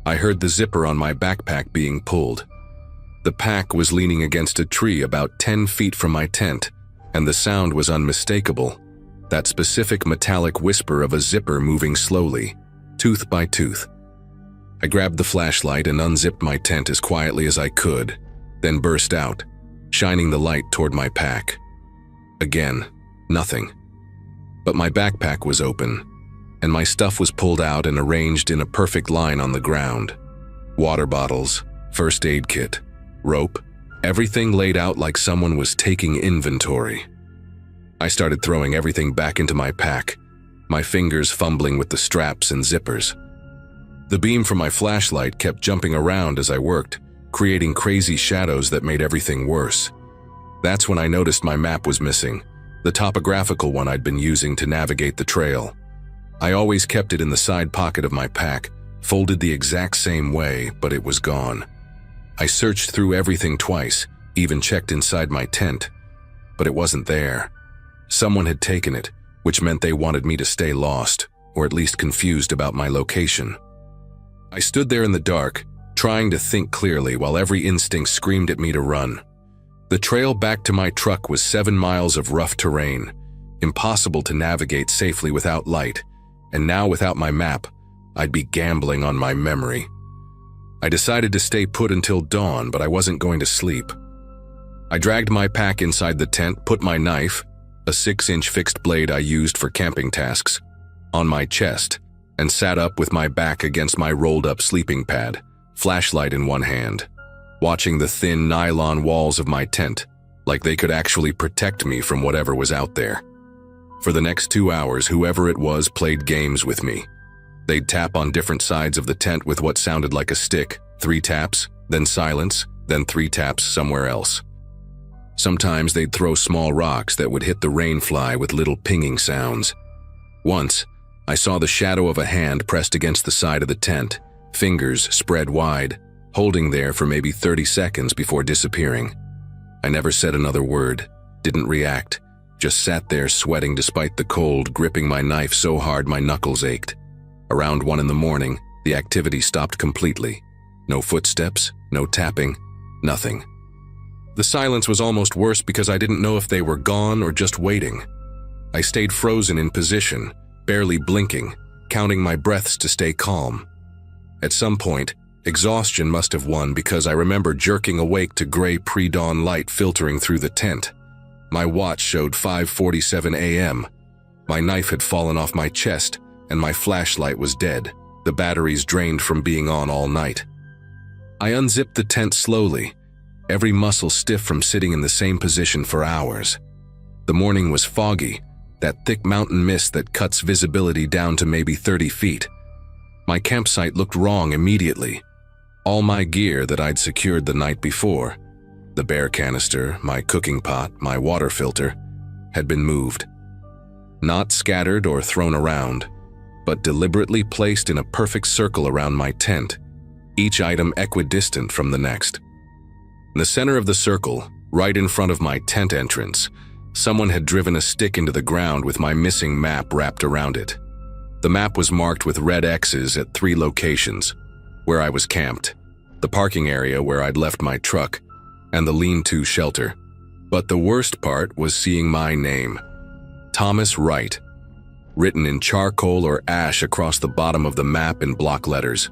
I heard the zipper on my backpack being pulled. The pack was leaning against a tree about 10 feet from my tent, and the sound was unmistakable. That specific metallic whisper of a zipper moving slowly, tooth by tooth. I grabbed the flashlight and unzipped my tent as quietly as I could, then burst out, shining the light toward my pack. Again, nothing. But my backpack was open, and my stuff was pulled out and arranged in a perfect line on the ground. Water bottles, first aid kit, rope, everything laid out like someone was taking inventory. I started throwing everything back into my pack, my fingers fumbling with the straps and zippers. The beam from my flashlight kept jumping around as I worked, creating crazy shadows that made everything worse. That's when I noticed my map was missing, the topographical one I'd been using to navigate the trail. I always kept it in the side pocket of my pack, folded the exact same way, but it was gone. I searched through everything twice, even checked inside my tent, but it wasn't there. Someone had taken it, which meant they wanted me to stay lost, or at least confused about my location. I stood there in the dark, trying to think clearly while every instinct screamed at me to run. The trail back to my truck was 7 miles of rough terrain, impossible to navigate safely without light, and now without my map, I'd be gambling on my memory. I decided to stay put until dawn, but I wasn't going to sleep. I dragged my pack inside the tent, put my knife, a 6-inch fixed blade I used for camping tasks, on my chest, and sat up with my back against my rolled-up sleeping pad, flashlight in one hand, watching the thin nylon walls of my tent, like they could actually protect me from whatever was out there. For the next 2 hours, whoever it was played games with me. They'd tap on different sides of the tent with what sounded like a stick, 3 taps, then silence, then 3 taps somewhere else. Sometimes they'd throw small rocks that would hit the rainfly with little pinging sounds. Once, I saw the shadow of a hand pressed against the side of the tent, fingers spread wide, holding there for maybe 30 seconds before disappearing. I never said another word, didn't react, just sat there sweating despite the cold, gripping my knife so hard my knuckles ached. Around 1 in the morning, the activity stopped completely. No footsteps, no tapping, nothing. The silence was almost worse because I didn't know if they were gone or just waiting. I stayed frozen in position, barely blinking, counting my breaths to stay calm. At some point, exhaustion must have won because I remember jerking awake to gray pre-dawn light filtering through the tent. My watch showed 5:47 a.m. My knife had fallen off my chest, and my flashlight was dead, the batteries drained from being on all night. I unzipped the tent slowly, every muscle stiff from sitting in the same position for hours. The morning was foggy, that thick mountain mist that cuts visibility down to maybe 30 feet. My campsite looked wrong immediately. All my gear that I'd secured the night before, the bear canister, my cooking pot, my water filter, had been moved. Not scattered or thrown around, but deliberately placed in a perfect circle around my tent, each item equidistant from the next. In the center of the circle, right in front of my tent entrance, someone had driven a stick into the ground with my missing map wrapped around it. The map was marked with red X's at 3 locations, where I was camped, the parking area where I'd left my truck, and the lean-to shelter. But the worst part was seeing my name, Thomas Wright. written in charcoal or ash across the bottom of the map in block letters.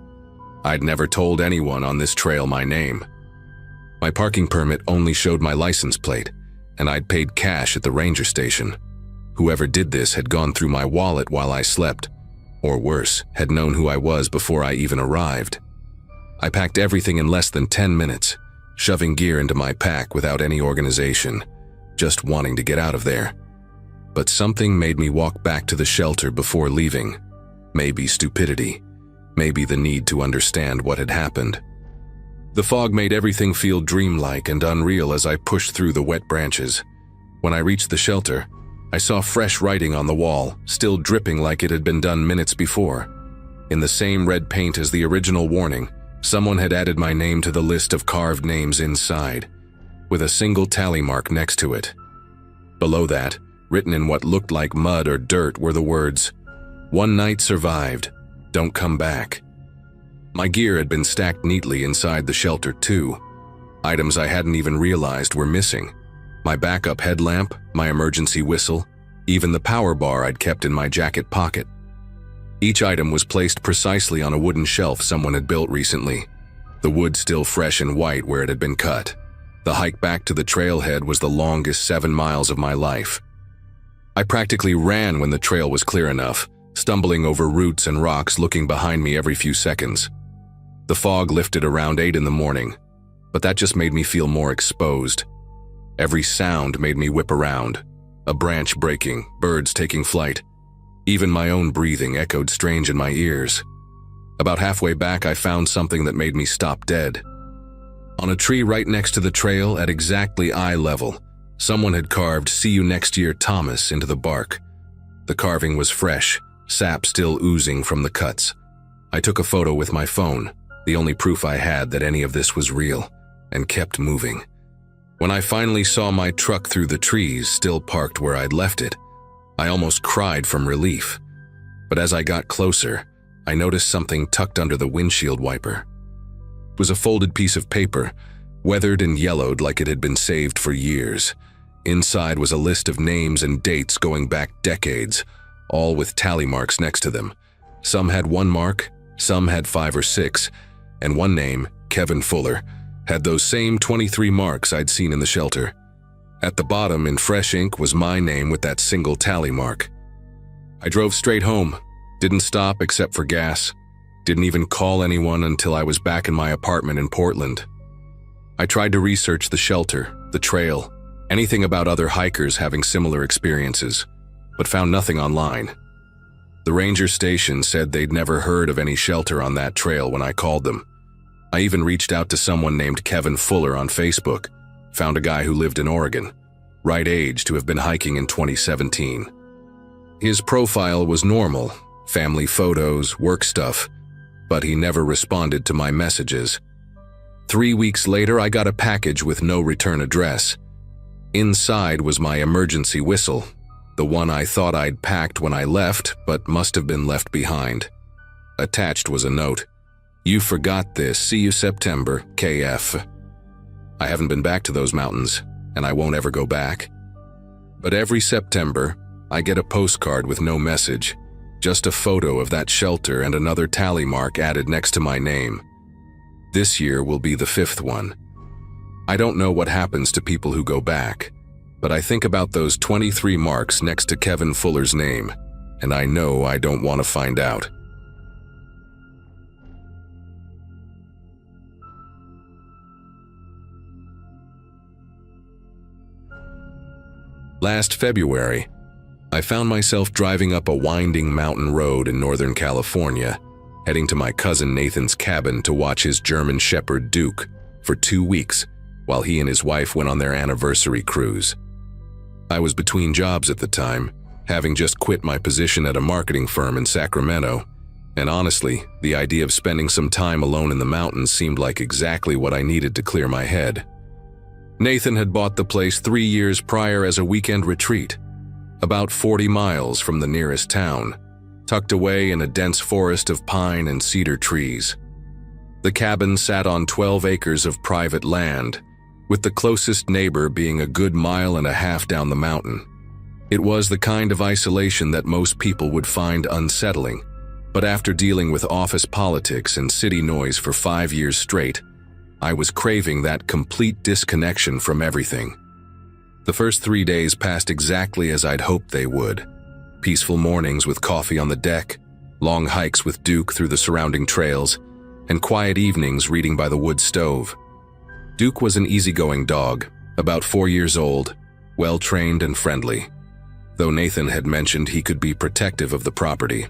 I'd never told anyone on this trail my name. My parking permit only showed my license plate, and I'd paid cash at the ranger station. Whoever did this had gone through my wallet while I slept, or worse, had known who I was before I even arrived. I packed everything in less than 10 minutes, shoving gear into my pack without any organization, just wanting to get out of there. But something made me walk back to the shelter before leaving. Maybe stupidity, maybe the need to understand what had happened. The fog made everything feel dreamlike and unreal as I pushed through the wet branches. When I reached the shelter, I saw fresh writing on the wall, still dripping like it had been done minutes before. In the same red paint as the original warning, someone had added my name to the list of carved names inside, with a single tally mark next to it. Below that, written in what looked like mud or dirt, were the words, "One night survived, don't come back." My gear had been stacked neatly inside the shelter too. Items I hadn't even realized were missing. My backup headlamp, my emergency whistle, even the power bar I'd kept in my jacket pocket. Each item was placed precisely on a wooden shelf someone had built recently, the wood still fresh and white where it had been cut. The hike back to the trailhead was the longest 7 miles of my life. I practically ran when the trail was clear enough, stumbling over roots and rocks, looking behind me every few seconds. The fog lifted around 8 in the morning, but that just made me feel more exposed. Every sound made me whip around. A branch breaking, birds taking flight. Even my own breathing echoed strange in my ears. About halfway back, I found something that made me stop dead. On a tree right next to the trail, at exactly eye level, someone had carved "See you next year, Thomas" into the bark. The carving was fresh, sap still oozing from the cuts. I took a photo with my phone, the only proof I had that any of this was real, and kept moving. When I finally saw my truck through the trees, still parked where I'd left it, I almost cried from relief. But as I got closer, I noticed something tucked under the windshield wiper. It was a folded piece of paper, weathered and yellowed like it had been saved for years. Inside was a list of names and dates going back decades, all with tally marks next to them. Some had 1 mark, some had 5 or 6, and one name, Kevin Fuller, had those same 23 marks I'd seen in the shelter. At the bottom, in fresh ink, was my name with that single tally mark. I drove straight home, didn't stop except for gas, didn't even call anyone until I was back in my apartment in Portland. I tried to research the shelter, the trail, anything about other hikers having similar experiences, but found nothing online. The ranger station said they'd never heard of any shelter on that trail when I called them. I even reached out to someone named Kevin Fuller on Facebook, found a guy who lived in Oregon, right age to have been hiking in 2017. His profile was normal, family photos, work stuff, but he never responded to my messages. 3 weeks later, I got a package with no return address. Inside was my emergency whistle, the one I thought I'd packed when I left, but must have been left behind. Attached was a note. "You forgot this. See you September, KF." I haven't been back to those mountains, and I won't ever go back. But every September, I get a postcard with no message, just a photo of that shelter and another tally mark added next to my name. This year will be the 5th one. I don't know what happens to people who go back, but I think about those 23 marks next to Kevin Fuller's name, and I know I don't want to find out. Last February, I found myself driving up a winding mountain road in Northern California, heading to my cousin Nathan's cabin to watch his German Shepherd Duke for 2 weeks while he and his wife went on their anniversary cruise. I was between jobs at the time, having just quit my position at a marketing firm in Sacramento, and honestly, the idea of spending some time alone in the mountains seemed like exactly what I needed to clear my head. Nathan had bought the place 3 years prior as a weekend retreat, about 40 miles from the nearest town, tucked away in a dense forest of pine and cedar trees. The cabin sat on 12 acres of private land, with the closest neighbor being a good 1.5 miles down the mountain. It was the kind of isolation that most people would find unsettling, but after dealing with office politics and city noise for 5 years straight, I was craving that complete disconnection from everything. The first 3 days passed exactly as I'd hoped they would. Peaceful mornings with coffee on the deck, long hikes with Duke through the surrounding trails, and quiet evenings reading by the wood stove. Duke was an easygoing dog, about 4 years old, well-trained and friendly, though Nathan had mentioned he could be protective of the property.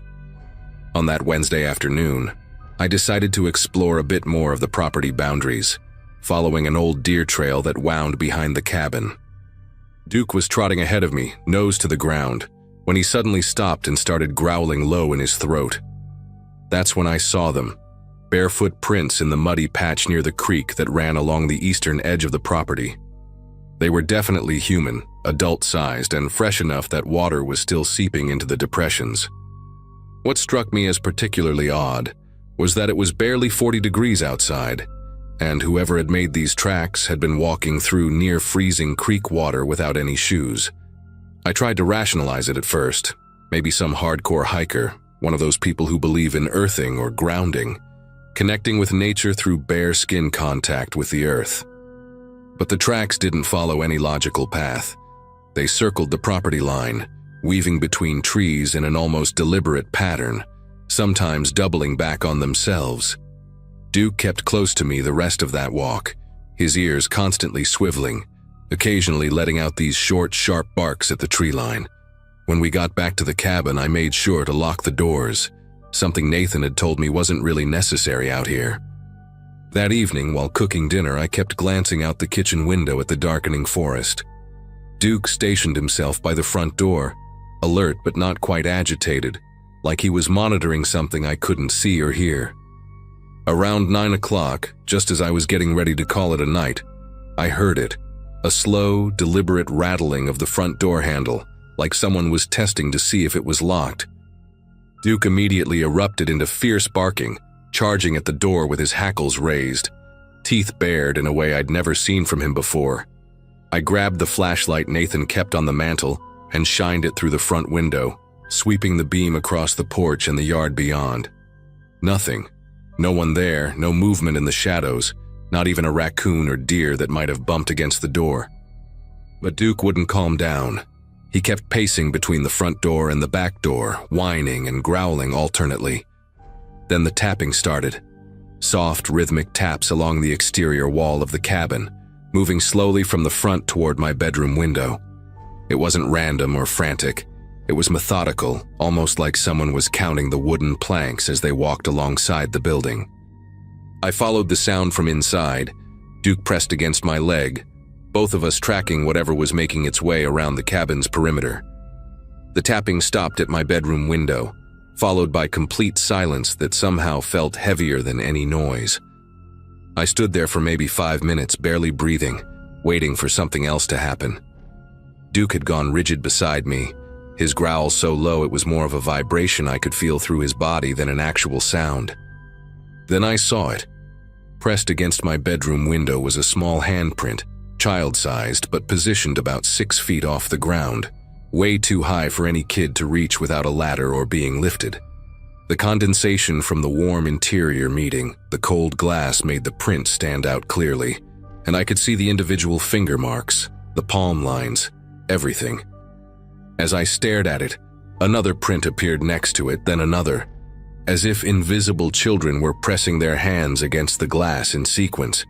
On that Wednesday afternoon, I decided to explore a bit more of the property boundaries, following an old deer trail that wound behind the cabin. Duke was trotting ahead of me, nose to the ground, when he suddenly stopped and started growling low in his throat. That's when I saw them, barefoot prints in the muddy patch near the creek that ran along the eastern edge of the property. They were definitely human, adult-sized, and fresh enough that water was still seeping into the depressions. What struck me as particularly odd was that it was barely 40 degrees outside, and whoever had made these tracks had been walking through near-freezing creek water without any shoes. I tried to rationalize it at first, maybe some hardcore hiker, one of those people who believe in earthing or grounding, connecting with nature through bare skin contact with the earth. But the tracks didn't follow any logical path. They circled the property line, weaving between trees in an almost deliberate pattern, sometimes doubling back on themselves. Duke kept close to me the rest of that walk, his ears constantly swiveling, occasionally letting out these short, sharp barks at the tree line. When we got back to the cabin, I made sure to lock the doors, something Nathan had told me wasn't really necessary out here. That evening, while cooking dinner, I kept glancing out the kitchen window at the darkening forest. Duke stationed himself by the front door, alert but not quite agitated, like he was monitoring something I couldn't see or hear. Around 9 o'clock, just as I was getting ready to call it a night, I heard it, a slow, deliberate rattling of the front door handle, like someone was testing to see if it was locked. Duke immediately erupted into fierce barking, charging at the door with his hackles raised, teeth bared in a way I'd never seen from him before. I grabbed the flashlight Nathan kept on the mantel and shined it through the front window, sweeping the beam across the porch and the yard beyond. Nothing. No one there, no movement in the shadows, not even a raccoon or deer that might have bumped against the door. But Duke wouldn't calm down. He kept pacing between the front door and the back door, whining and growling alternately. Then the tapping started. Soft, rhythmic taps along the exterior wall of the cabin, moving slowly from the front toward my bedroom window. It wasn't random or frantic. It was methodical, almost like someone was counting the wooden planks as they walked alongside the building. I followed the sound from inside, Duke pressed against my leg, both of us tracking whatever was making its way around the cabin's perimeter. The tapping stopped at my bedroom window, followed by complete silence that somehow felt heavier than any noise. I stood there for maybe 5 minutes, barely breathing, waiting for something else to happen. Duke had gone rigid beside me, his growl so low it was more of a vibration I could feel through his body than an actual sound. Then I saw it. Pressed against my bedroom window was a small handprint, child-sized but positioned about 6 feet off the ground, way too high for any kid to reach without a ladder or being lifted. The condensation from the warm interior meeting the cold glass made the print stand out clearly, and I could see the individual finger marks, the palm lines, everything. As I stared at it, another print appeared next to it, then another, as if invisible children were pressing their hands against the glass in sequence.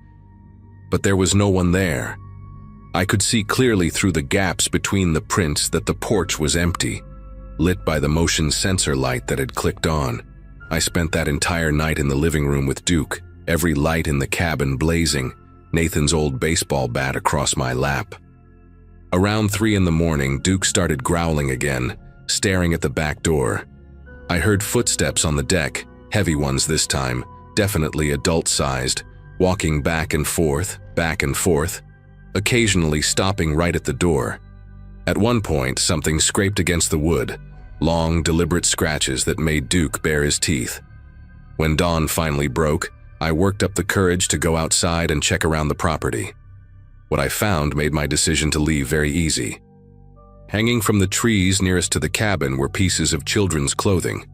But there was no one there. I could see clearly through the gaps between the prints that the porch was empty, lit by the motion sensor light that had clicked on. I spent that entire night in the living room with Duke, every light in the cabin blazing, Nathan's old baseball bat across my lap. Around 3 in the morning, Duke started growling again, staring at the back door. I heard footsteps on the deck, heavy ones this time, definitely adult-sized, walking back and forth, occasionally stopping right at the door. At one point, something scraped against the wood, long, deliberate scratches that made Duke bare his teeth. When dawn finally broke, I worked up the courage to go outside and check around the property. What I found made my decision to leave very easy. Hanging from the trees nearest to the cabin were pieces of children's clothing.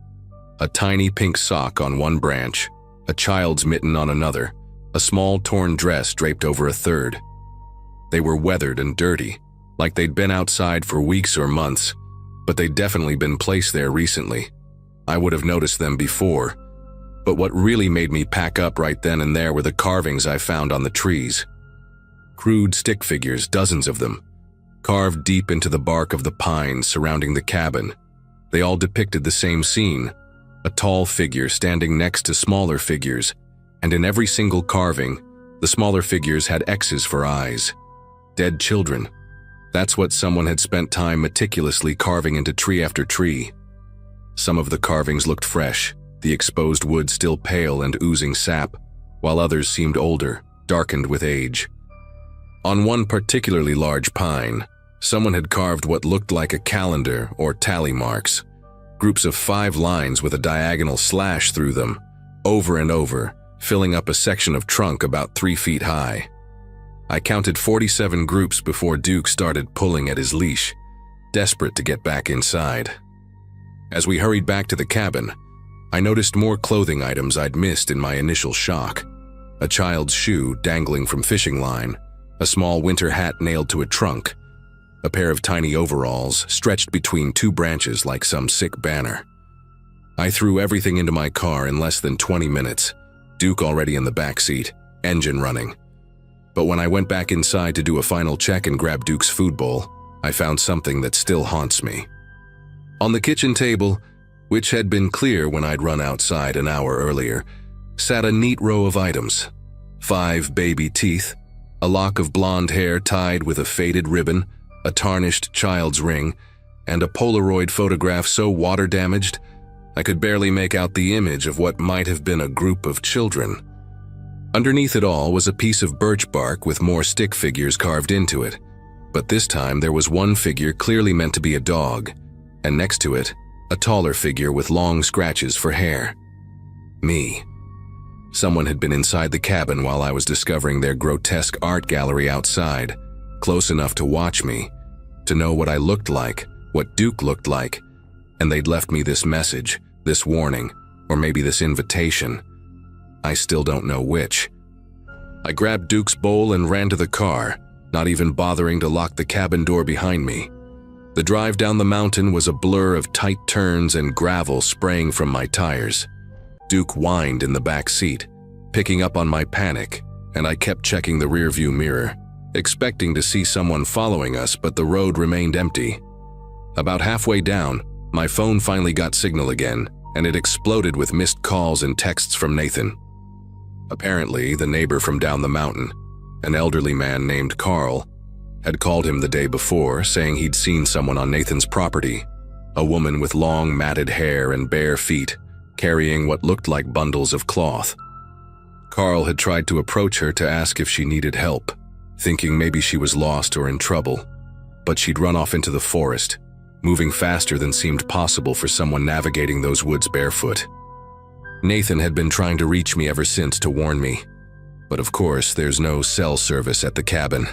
A tiny pink sock on one branch, a child's mitten on another, a small torn dress draped over a third. They were weathered and dirty, like they'd been outside for weeks or months, but they'd definitely been placed there recently. I would have noticed them before, but what really made me pack up right then and there were the carvings I found on the trees. Crude stick figures, dozens of them, carved deep into the bark of the pines surrounding the cabin. They all depicted the same scene, a tall figure standing next to smaller figures, and in every single carving, the smaller figures had X's for eyes. Dead children. That's what someone had spent time meticulously carving into tree after tree. Some of the carvings looked fresh, the exposed wood still pale and oozing sap, while others seemed older, darkened with age. On one particularly large pine, someone had carved what looked like a calendar or tally marks, groups of 5 lines with a diagonal slash through them, over and over, filling up a section of trunk about 3 feet high. I counted 47 groups before Duke started pulling at his leash, desperate to get back inside. As we hurried back to the cabin, I noticed more clothing items I'd missed in my initial shock. A child's shoe dangling from fishing line, a small winter hat nailed to a trunk, a pair of tiny overalls stretched between 2 branches like some sick banner. I threw everything into my car in less than 20 minutes, Duke already in the back seat, engine running. But when I went back inside to do a final check and grab Duke's food bowl, I found something that still haunts me. On the kitchen table, which had been clear when I'd run outside an hour earlier, sat a neat row of items. 5 baby teeth, a lock of blonde hair tied with a faded ribbon, a tarnished child's ring, and a Polaroid photograph so water-damaged I could barely make out the image of what might have been a group of children. Underneath it all was a piece of birch bark with more stick figures carved into it, but this time there was one figure clearly meant to be a dog, and next to it, a taller figure with long scratches for hair. Me. Someone had been inside the cabin while I was discovering their grotesque art gallery outside, close enough to watch me, to know what I looked like, what Duke looked like, and they'd left me this message, this warning, or maybe this invitation. I still don't know which. I grabbed Duke's bowl and ran to the car, not even bothering to lock the cabin door behind me. The drive down the mountain was a blur of tight turns and gravel spraying from my tires. Duke whined in the back seat, picking up on my panic, and I kept checking the rearview mirror, expecting to see someone following us, but the road remained empty. About halfway down, my phone finally got signal again, and it exploded with missed calls and texts from Nathan. Apparently, the neighbor from down the mountain, an elderly man named Carl, had called him the day before, saying he'd seen someone on Nathan's property, a woman with long matted hair and bare feet, carrying what looked like bundles of cloth. Carl had tried to approach her to ask if she needed help, thinking maybe she was lost or in trouble, but she'd run off into the forest, moving faster than seemed possible for someone navigating those woods barefoot. Nathan had been trying to reach me ever since to warn me, but of course there's no cell service at the cabin.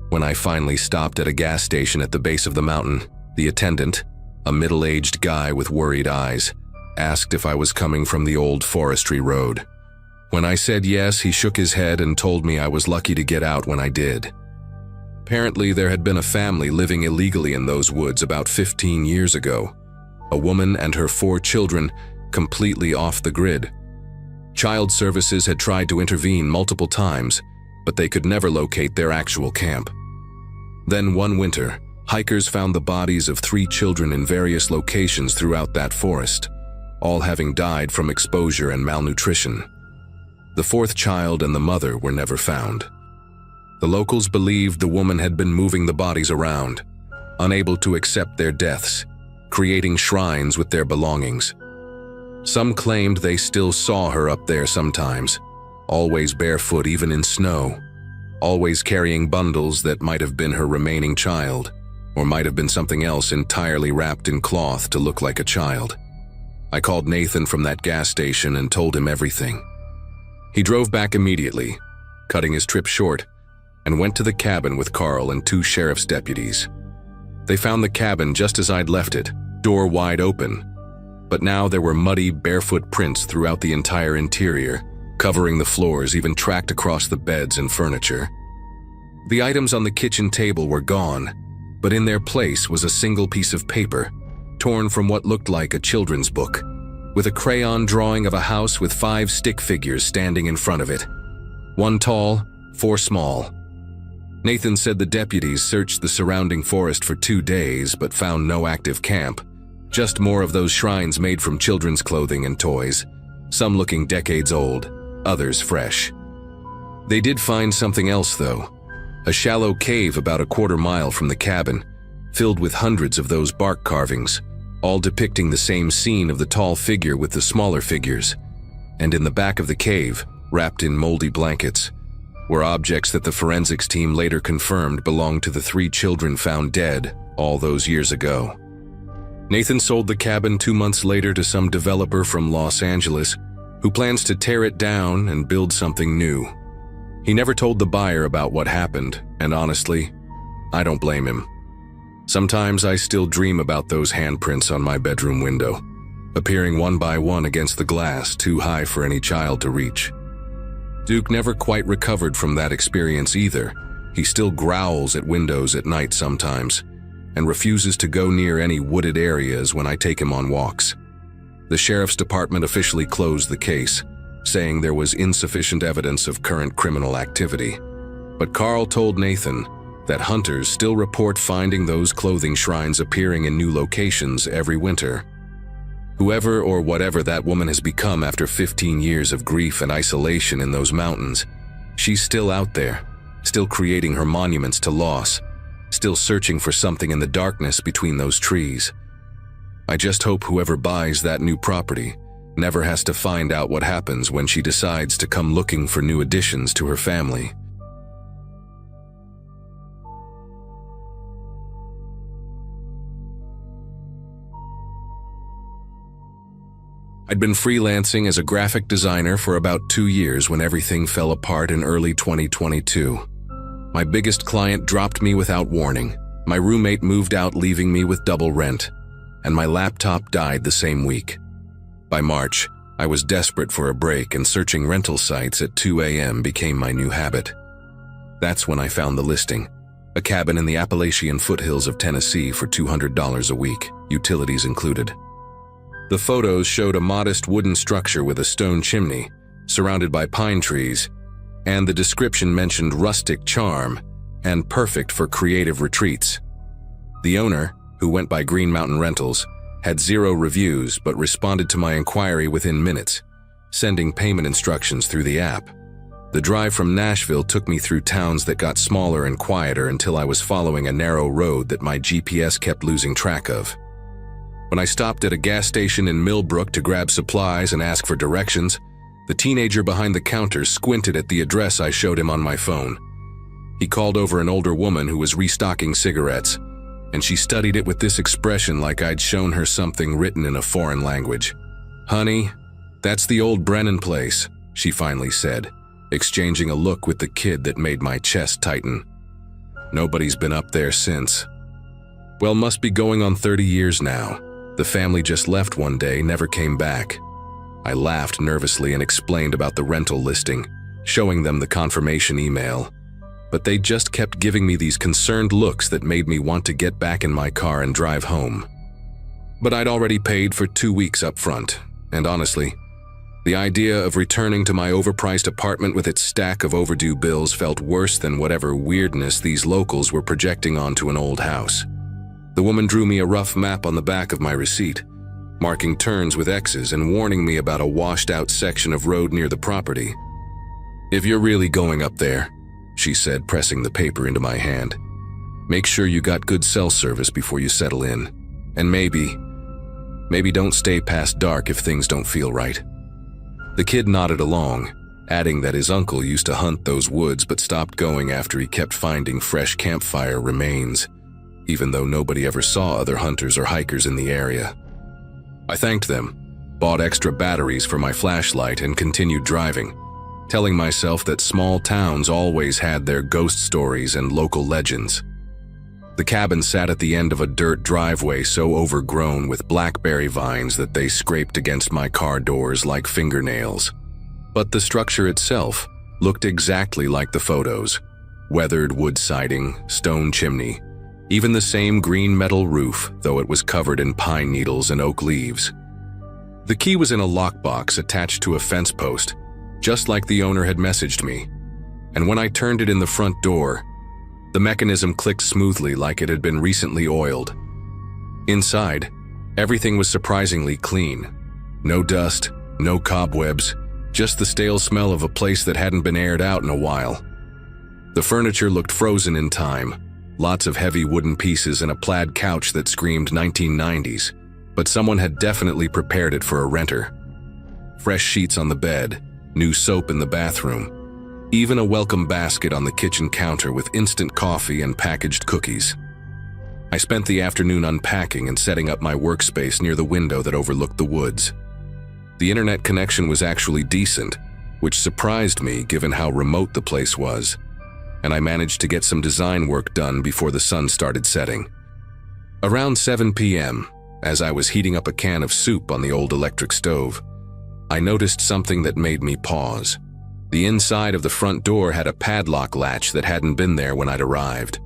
When I finally stopped at a gas station at the base of the mountain, the attendant, a middle-aged guy with worried eyes, asked if I was coming from the old forestry road. When I said yes, he shook his head and told me I was lucky to get out when I did. Apparently, there had been a family living illegally in those woods about 15 years ago. A woman and her 4 children, completely off the grid. Child services had tried to intervene multiple times, but they could never locate their actual camp. Then one winter, hikers found the bodies of 3 children in various locations throughout that forest, all having died from exposure and malnutrition. The 4th child and the mother were never found. The locals believed the woman had been moving the bodies around, unable to accept their deaths, creating shrines with their belongings. Some claimed they still saw her up there sometimes, always barefoot even in snow, always carrying bundles that might have been her remaining child, or might have been something else entirely wrapped in cloth to look like a child. I called Nathan from that gas station and told him everything. He drove back immediately, cutting his trip short, and went to the cabin with Carl and 2 sheriff's deputies. They found the cabin just as I'd left it, door wide open. But now there were muddy, barefoot prints throughout the entire interior, covering the floors, even tracked across the beds and furniture. The items on the kitchen table were gone, but in their place was a single piece of paper, torn from what looked like a children's book, with a crayon drawing of a house with 5 stick figures standing in front of it. 1 tall, 4 small. Nathan said the deputies searched the surrounding forest for 2 days but found no active camp, just more of those shrines made from children's clothing and toys, some looking decades old, others fresh. They did find something else though, a shallow cave about a quarter mile from the cabin, filled with hundreds of those bark carvings, all depicting the same scene of the tall figure with the smaller figures. And in the back of the cave, wrapped in moldy blankets, were objects that the forensics team later confirmed belonged to the 3 children found dead all those years ago. Nathan sold the cabin 2 months later to some developer from Los Angeles who plans to tear it down and build something new. He never told the buyer about what happened, and honestly, I don't blame him. Sometimes I still dream about those handprints on my bedroom window, appearing one by one against the glass too high for any child to reach. Duke never quite recovered from that experience either. He still growls at windows at night sometimes, and refuses to go near any wooded areas when I take him on walks. The sheriff's department officially closed the case, saying there was insufficient evidence of current criminal activity. But Carl told Nathan that hunters still report finding those clothing shrines appearing in new locations every winter. Whoever or whatever that woman has become after 15 years of grief and isolation in those mountains, she's still out there, still creating her monuments to loss, still searching for something in the darkness between those trees. I just hope whoever buys that new property never has to find out what happens when she decides to come looking for new additions to her family. I'd been freelancing as a graphic designer for about 2 years when everything fell apart in early 2022. My biggest client dropped me without warning. My roommate moved out, leaving me with double rent, and my laptop died the same week. By March, I was desperate for a break, and searching rental sites at 2 a.m. became my new habit. That's when I found the listing, a cabin in the Appalachian foothills of Tennessee for $200 a week, utilities included. The photos showed a modest wooden structure with a stone chimney, surrounded by pine trees, and the description mentioned rustic charm and perfect for creative retreats. The owner, who went by Green Mountain Rentals, had 0 reviews but responded to my inquiry within minutes, sending payment instructions through the app. The drive from Nashville took me through towns that got smaller and quieter until I was following a narrow road that my GPS kept losing track of. When I stopped at a gas station in Millbrook to grab supplies and ask for directions, the teenager behind the counter squinted at the address I showed him on my phone. He called over an older woman who was restocking cigarettes, and she studied it with this expression like I'd shown her something written in a foreign language. "Honey, that's the old Brennan place," she finally said, exchanging a look with the kid that made my chest tighten. "Nobody's been up there since." Well, must be going on 30 years now. The family just left one day, never came back. I laughed nervously and explained about the rental listing, showing them the confirmation email. But they just kept giving me these concerned looks that made me want to get back in my car and drive home. But I'd already paid for 2 weeks up front, and honestly, the idea of returning to my overpriced apartment with its stack of overdue bills felt worse than whatever weirdness these locals were projecting onto an old house. The woman drew me a rough map on the back of my receipt, marking turns with X's and warning me about a washed-out section of road near the property. "If you're really going up there," she said, pressing the paper into my hand, "make sure you got good cell service before you settle in. And maybe don't stay past dark if things don't feel right." The kid nodded along, adding that his uncle used to hunt those woods but stopped going after he kept finding fresh campfire remains, even though nobody ever saw other hunters or hikers in the area. I thanked them, bought extra batteries for my flashlight, and continued driving, telling myself that small towns always had their ghost stories and local legends. The cabin sat at the end of a dirt driveway so overgrown with blackberry vines that they scraped against my car doors like fingernails. But the structure itself looked exactly like the photos. Weathered wood siding, stone chimney, even the same green metal roof, though it was covered in pine needles and oak leaves. The key was in a lockbox attached to a fence post, just like the owner had messaged me. And when I turned it in the front door, the mechanism clicked smoothly like it had been recently oiled. Inside, everything was surprisingly clean. No dust, no cobwebs, just the stale smell of a place that hadn't been aired out in a while. The furniture looked frozen in time, lots of heavy wooden pieces and a plaid couch that screamed 1990s, but someone had definitely prepared it for a renter. Fresh sheets on the bed, new soap in the bathroom, even a welcome basket on the kitchen counter with instant coffee and packaged cookies. I spent the afternoon unpacking and setting up my workspace near the window that overlooked the woods. The internet connection was actually decent, which surprised me given how remote the place was, and I managed to get some design work done before the sun started setting. Around 7 p.m., as I was heating up a can of soup on the old electric stove, I noticed something that made me pause. The inside of the front door had a padlock latch that hadn't been there when I'd arrived.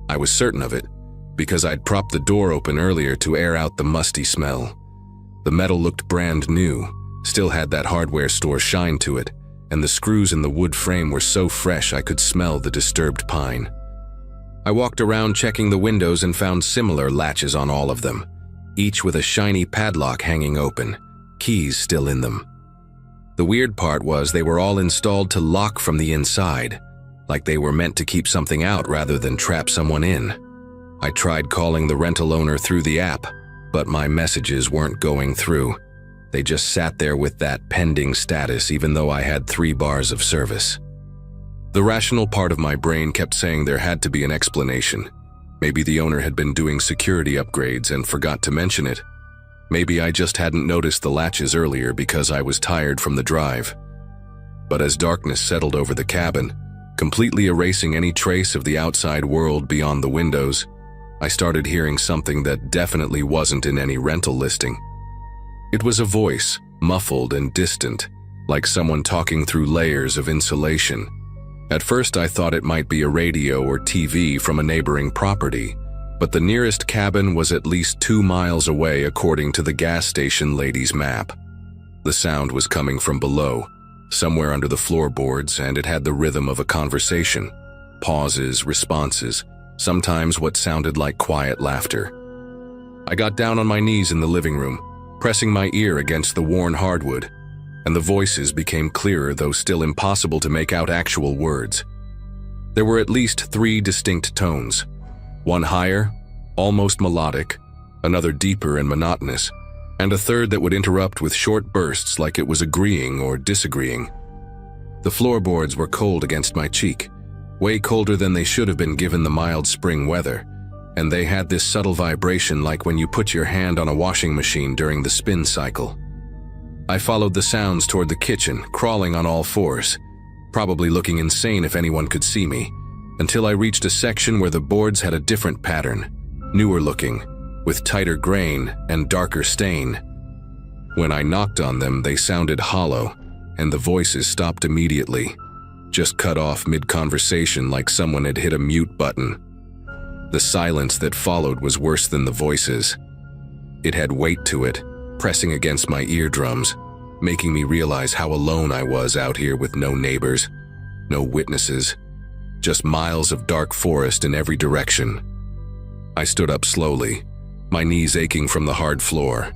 I was certain of it, because I'd propped the door open earlier to air out the musty smell. The metal looked brand new, still had that hardware store shine to it, and the screws in the wood frame were so fresh I could smell the disturbed pine. I walked around checking the windows and found similar latches on all of them, each with a shiny padlock hanging open, keys still in them. The weird part was they were all installed to lock from the inside, like they were meant to keep something out rather than trap someone in. I tried calling the rental owner through the app, but my messages weren't going through. They just sat there with that pending status even though I had 3 bars of service. The rational part of my brain kept saying there had to be an explanation. Maybe the owner had been doing security upgrades and forgot to mention it. Maybe I just hadn't noticed the latches earlier because I was tired from the drive. But as darkness settled over the cabin, completely erasing any trace of the outside world beyond the windows, I started hearing something that definitely wasn't in any rental listing. It was a voice, muffled and distant, like someone talking through layers of insulation. At first I thought it might be a radio or TV from a neighboring property, but the nearest cabin was at least 2 miles away according to the gas station lady's map. The sound was coming from below, somewhere under the floorboards, and it had the rhythm of a conversation. Pauses, responses, sometimes what sounded like quiet laughter. I got down on my knees in the living room, pressing my ear against the worn hardwood, and the voices became clearer, though still impossible to make out actual words. There were at least 3 distinct tones. One higher, almost melodic, another deeper and monotonous, and a third that would interrupt with short bursts like it was agreeing or disagreeing. The floorboards were cold against my cheek, way colder than they should have been given the mild spring weather, and they had this subtle vibration like when you put your hand on a washing machine during the spin cycle. I followed the sounds toward the kitchen, crawling on all 4s, probably looking insane if anyone could see me, until I reached a section where the boards had a different pattern, newer looking, with tighter grain and darker stain. When I knocked on them, they sounded hollow, and the voices stopped immediately, just cut off mid-conversation like someone had hit a mute button. The silence that followed was worse than the voices. It had weight to it, pressing against my eardrums, making me realize how alone I was out here with no neighbors, no witnesses, just miles of dark forest in every direction. I stood up slowly, my knees aching from the hard floor,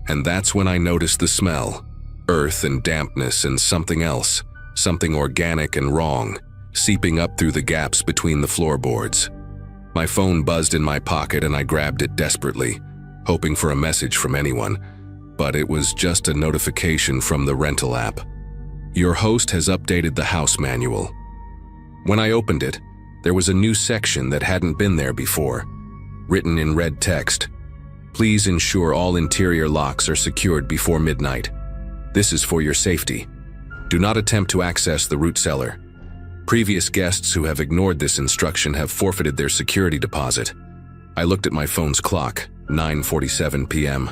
and that's when I noticed the smell, earth and dampness and something else, something organic and wrong, seeping up through the gaps between the floorboards. My phone buzzed in my pocket and I grabbed it desperately, hoping for a message from anyone, but it was just a notification from the rental app. Your host has updated the house manual. When I opened it, there was a new section that hadn't been there before, written in red text. Please ensure all interior locks are secured before midnight. This is for your safety. Do not attempt to access the root cellar. Previous guests who have ignored this instruction have forfeited their security deposit. I looked at my phone's clock, 9:47 p.m.,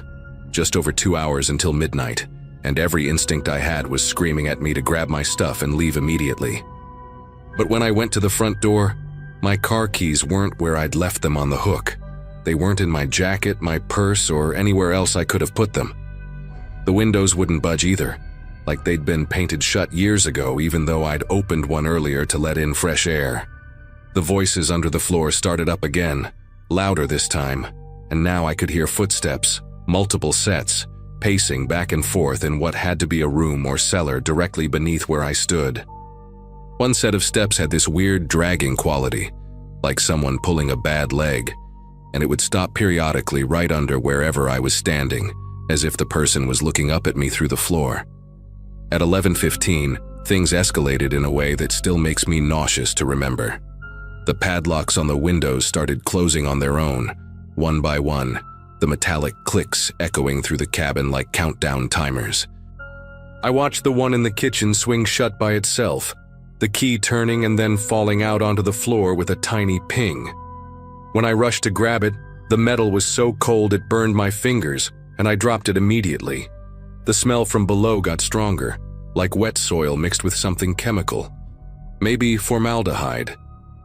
just over 2 hours until midnight, and every instinct I had was screaming at me to grab my stuff and leave immediately. But when I went to the front door, my car keys weren't where I'd left them on the hook. They weren't in my jacket, my purse, or anywhere else I could have put them. The windows wouldn't budge either, like they'd been painted shut years ago even though I'd opened one earlier to let in fresh air. The voices under the floor started up again, louder this time, and now I could hear footsteps, multiple sets, pacing back and forth in what had to be a room or cellar directly beneath where I stood. One set of steps had this weird dragging quality, like someone pulling a bad leg, and it would stop periodically right under wherever I was standing, as if the person was looking up at me through the floor. At 11:15, things escalated in a way that still makes me nauseous to remember. The padlocks on the windows started closing on their own, one by one, the metallic clicks echoing through the cabin like countdown timers. I watched the one in the kitchen swing shut by itself, the key turning and then falling out onto the floor with a tiny ping. When I rushed to grab it, the metal was so cold it burned my fingers, and I dropped it immediately. The smell from below got stronger, like wet soil mixed with something chemical. Maybe formaldehyde.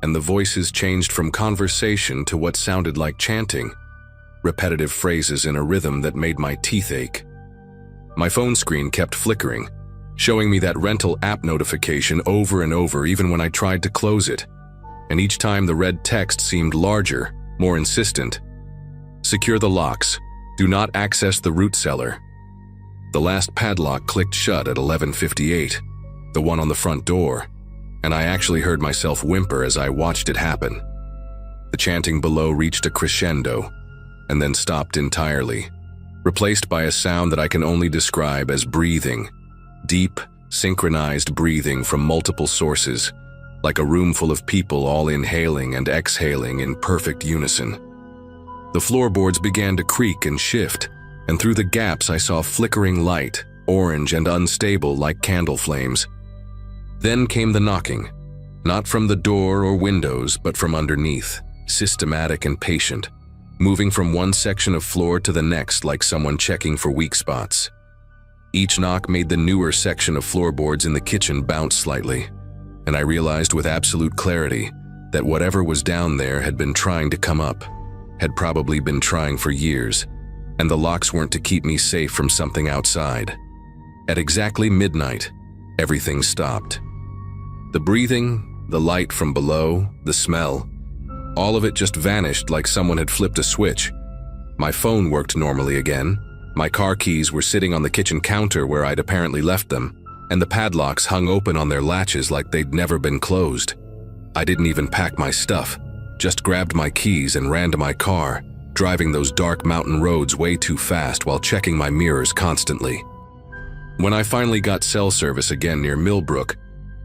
And the voices changed from conversation to what sounded like chanting, repetitive phrases in a rhythm that made my teeth ache. My phone screen kept flickering, showing me that rental app notification over and over even when I tried to close it, and each time the red text seemed larger, more insistent. Secure the locks. Do not access the root cellar. The last padlock clicked shut at 11:58, the one on the front door, and I actually heard myself whimper as I watched it happen. The chanting below reached a crescendo, and then stopped entirely, replaced by a sound that I can only describe as breathing, deep, synchronized breathing from multiple sources, like a room full of people all inhaling and exhaling in perfect unison. The floorboards began to creak and shift, and through the gaps I saw flickering light, orange and unstable like candle flames. Then came the knocking, not from the door or windows, but from underneath, systematic and patient, moving from one section of floor to the next like someone checking for weak spots. Each knock made the newer section of floorboards in the kitchen bounce slightly, and I realized with absolute clarity that whatever was down there had been trying to come up, had probably been trying for years, and the locks weren't to keep me safe from something outside. At exactly midnight, everything stopped. The breathing, the light from below, the smell, all of it just vanished like someone had flipped a switch. My phone worked normally again, my car keys were sitting on the kitchen counter where I'd apparently left them, and the padlocks hung open on their latches like they'd never been closed. I didn't even pack my stuff, just grabbed my keys and ran to my car, driving those dark mountain roads way too fast while checking my mirrors constantly. When I finally got cell service again near Millbrook,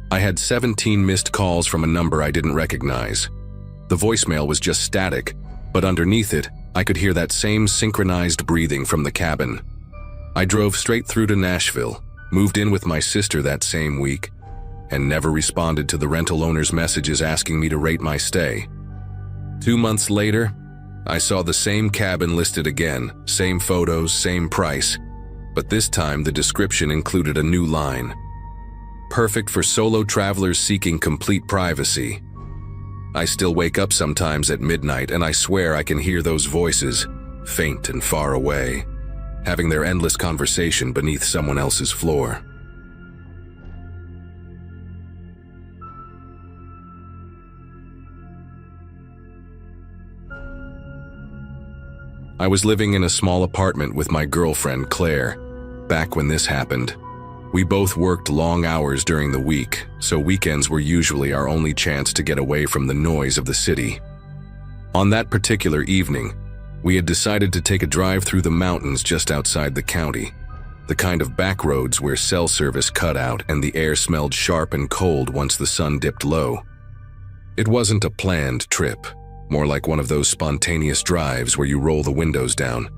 I had 17 missed calls from a number I didn't recognize. The voicemail was just static, but underneath it, I could hear that same synchronized breathing from the cabin. I drove straight through to Nashville, moved in with my sister that same week, and never responded to the rental owner's messages asking me to rate my stay. 2 months later, I saw the same cabin listed again, same photos, same price, but this time the description included a new line. Perfect for solo travelers seeking complete privacy. I still wake up sometimes at midnight and I swear I can hear those voices, faint and far away, having their endless conversation beneath someone else's floor. I was living in a small apartment with my girlfriend, Claire, back when this happened. We both worked long hours during the week, so weekends were usually our only chance to get away from the noise of the city. On that particular evening, we had decided to take a drive through the mountains just outside the county, the kind of back roads where cell service cut out and the air smelled sharp and cold once the sun dipped low. It wasn't a planned trip, more like one of those spontaneous drives where you roll the windows down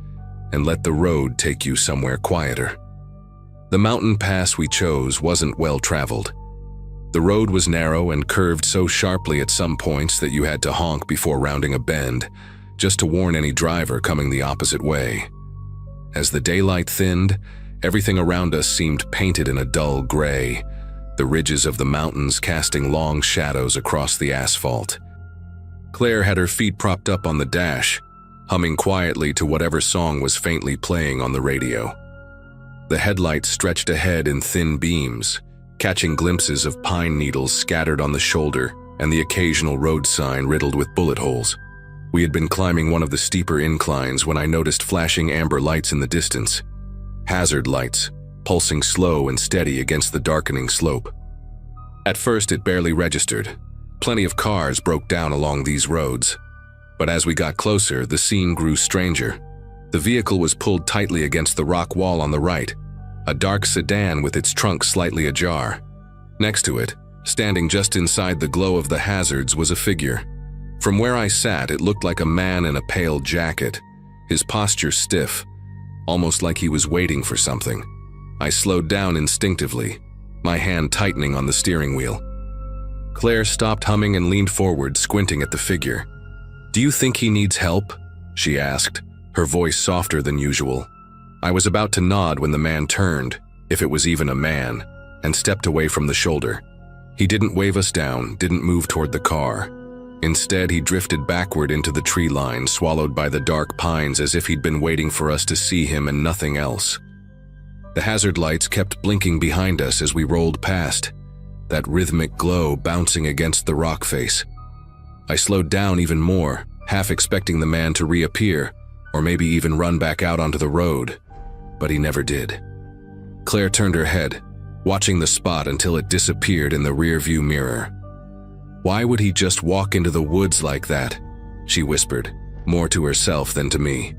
and let the road take you somewhere quieter. The mountain pass we chose wasn't well traveled. The road was narrow and curved so sharply at some points that you had to honk before rounding a bend, just to warn any driver coming the opposite way. As the daylight thinned, everything around us seemed painted in a dull gray, the ridges of the mountains casting long shadows across the asphalt. Claire had her feet propped up on the dash, humming quietly to whatever song was faintly playing on the radio. The headlights stretched ahead in thin beams, catching glimpses of pine needles scattered on the shoulder and the occasional road sign riddled with bullet holes. We had been climbing one of the steeper inclines when I noticed flashing amber lights in the distance. Hazard lights, pulsing slow and steady against the darkening slope. At first it barely registered. Plenty of cars broke down along these roads. But as we got closer, the scene grew stranger. The vehicle was pulled tightly against the rock wall on the right, a dark sedan with its trunk slightly ajar. Next to it, standing just inside the glow of the hazards, was a figure. From where I sat, it looked like a man in a pale jacket, his posture stiff, almost like he was waiting for something. I slowed down instinctively, my hand tightening on the steering wheel. Claire stopped humming and leaned forward, squinting at the figure. "Do you think he needs help?" she asked, her voice softer than usual. I was about to nod when the man turned, if it was even a man, and stepped away from the shoulder. He didn't wave us down, didn't move toward the car. Instead, he drifted backward into the tree line, swallowed by the dark pines as if he'd been waiting for us to see him and nothing else. The hazard lights kept blinking behind us as we rolled past, that rhythmic glow bouncing against the rock face. I slowed down even more, half expecting the man to reappear, or maybe even run back out onto the road, but he never did. Claire turned her head, watching the spot until it disappeared in the rearview mirror. "Why would he just walk into the woods like that?" she whispered, more to herself than to me.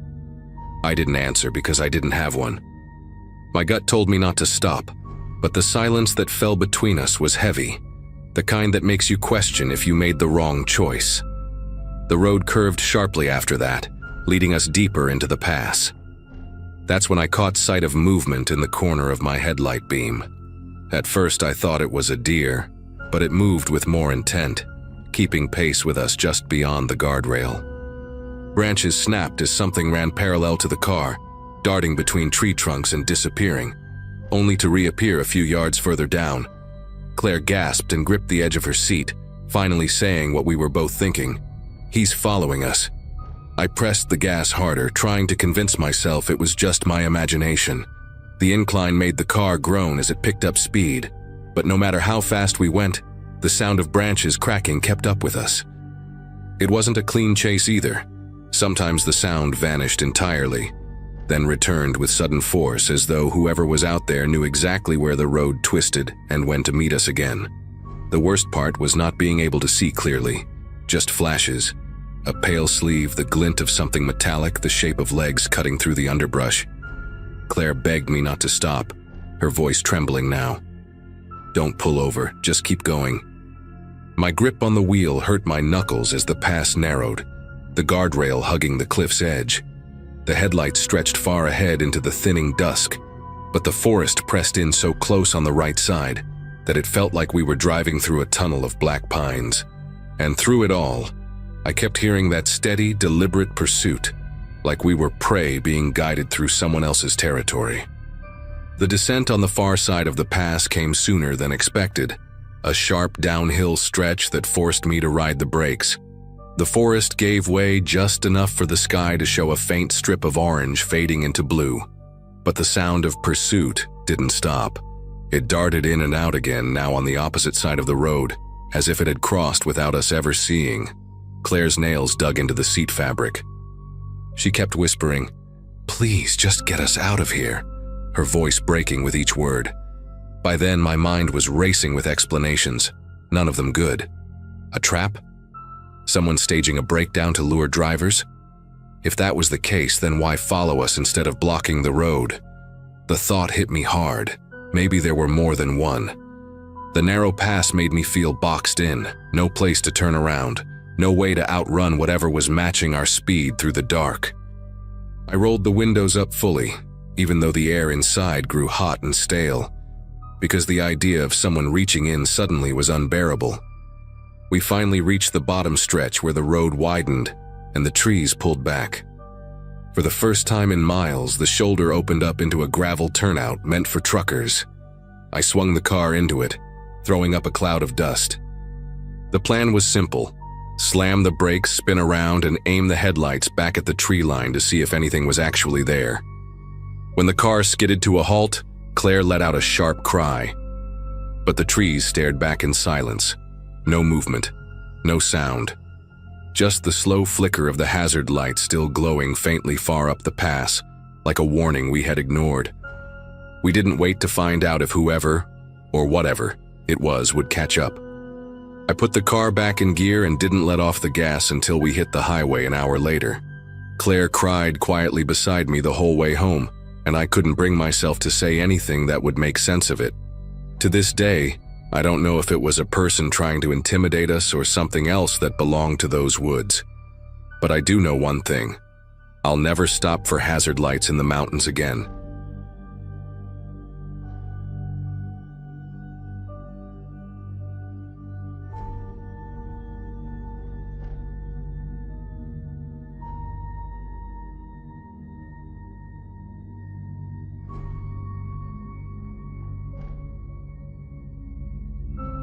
I didn't answer because I didn't have one. My gut told me not to stop, but the silence that fell between us was heavy, the kind that makes you question if you made the wrong choice. The road curved sharply after that, leading us deeper into the pass. That's when I caught sight of movement in the corner of my headlight beam. At first I thought it was a deer, but it moved with more intent, keeping pace with us just beyond the guardrail. Branches snapped as something ran parallel to the car, darting between tree trunks and disappearing, only to reappear a few yards further down. Claire gasped and gripped the edge of her seat, finally saying what we were both thinking. "He's following us." I pressed the gas harder, trying to convince myself it was just my imagination. The incline made the car groan as it picked up speed, but no matter how fast we went, the sound of branches cracking kept up with us. It wasn't a clean chase either. Sometimes the sound vanished entirely, then returned with sudden force, as though whoever was out there knew exactly where the road twisted and when to meet us again. The worst part was not being able to see clearly, just flashes, a pale sleeve, the glint of something metallic, the shape of legs cutting through the underbrush. Claire begged me not to stop, her voice trembling now. "Don't pull over, just keep going." My grip on the wheel hurt my knuckles as the pass narrowed, the guardrail hugging the cliff's edge. The headlights stretched far ahead into the thinning dusk, but the forest pressed in so close on the right side that it felt like we were driving through a tunnel of black pines. And through it all, I kept hearing that steady, deliberate pursuit, like we were prey being guided through someone else's territory. The descent on the far side of the pass came sooner than expected, a sharp downhill stretch that forced me to ride the brakes. The forest gave way just enough for the sky to show a faint strip of orange fading into blue. But the sound of pursuit didn't stop. It darted in and out again, now on the opposite side of the road, as if it had crossed without us ever seeing. Claire's nails dug into the seat fabric. She kept whispering, "Please, just get us out of here," her voice breaking with each word. By then, my mind was racing with explanations, none of them good. A trap? Someone staging a breakdown to lure drivers? If that was the case, then why follow us instead of blocking the road? The thought hit me hard. Maybe there were more than one. The narrow pass made me feel boxed in, no place to turn around, no way to outrun whatever was matching our speed through the dark. I rolled the windows up fully, even though the air inside grew hot and stale, because the idea of someone reaching in suddenly was unbearable. We finally reached the bottom stretch where the road widened, and the trees pulled back. For the first time in miles, the shoulder opened up into a gravel turnout meant for truckers. I swung the car into it, throwing up a cloud of dust. The plan was simple: slam the brakes, spin around, and aim the headlights back at the tree line to see if anything was actually there. When the car skidded to a halt, Claire let out a sharp cry. But the trees stared back in silence. No movement, no sound. Just the slow flicker of the hazard light still glowing faintly far up the pass, like a warning we had ignored. We didn't wait to find out if whoever, or whatever, it was would catch up. I put the car back in gear and didn't let off the gas until we hit the highway an hour later. Claire cried quietly beside me the whole way home, and I couldn't bring myself to say anything that would make sense of it. To this day, I don't know if it was a person trying to intimidate us or something else that belonged to those woods. But I do know one thing: I'll never stop for hazard lights in the mountains again.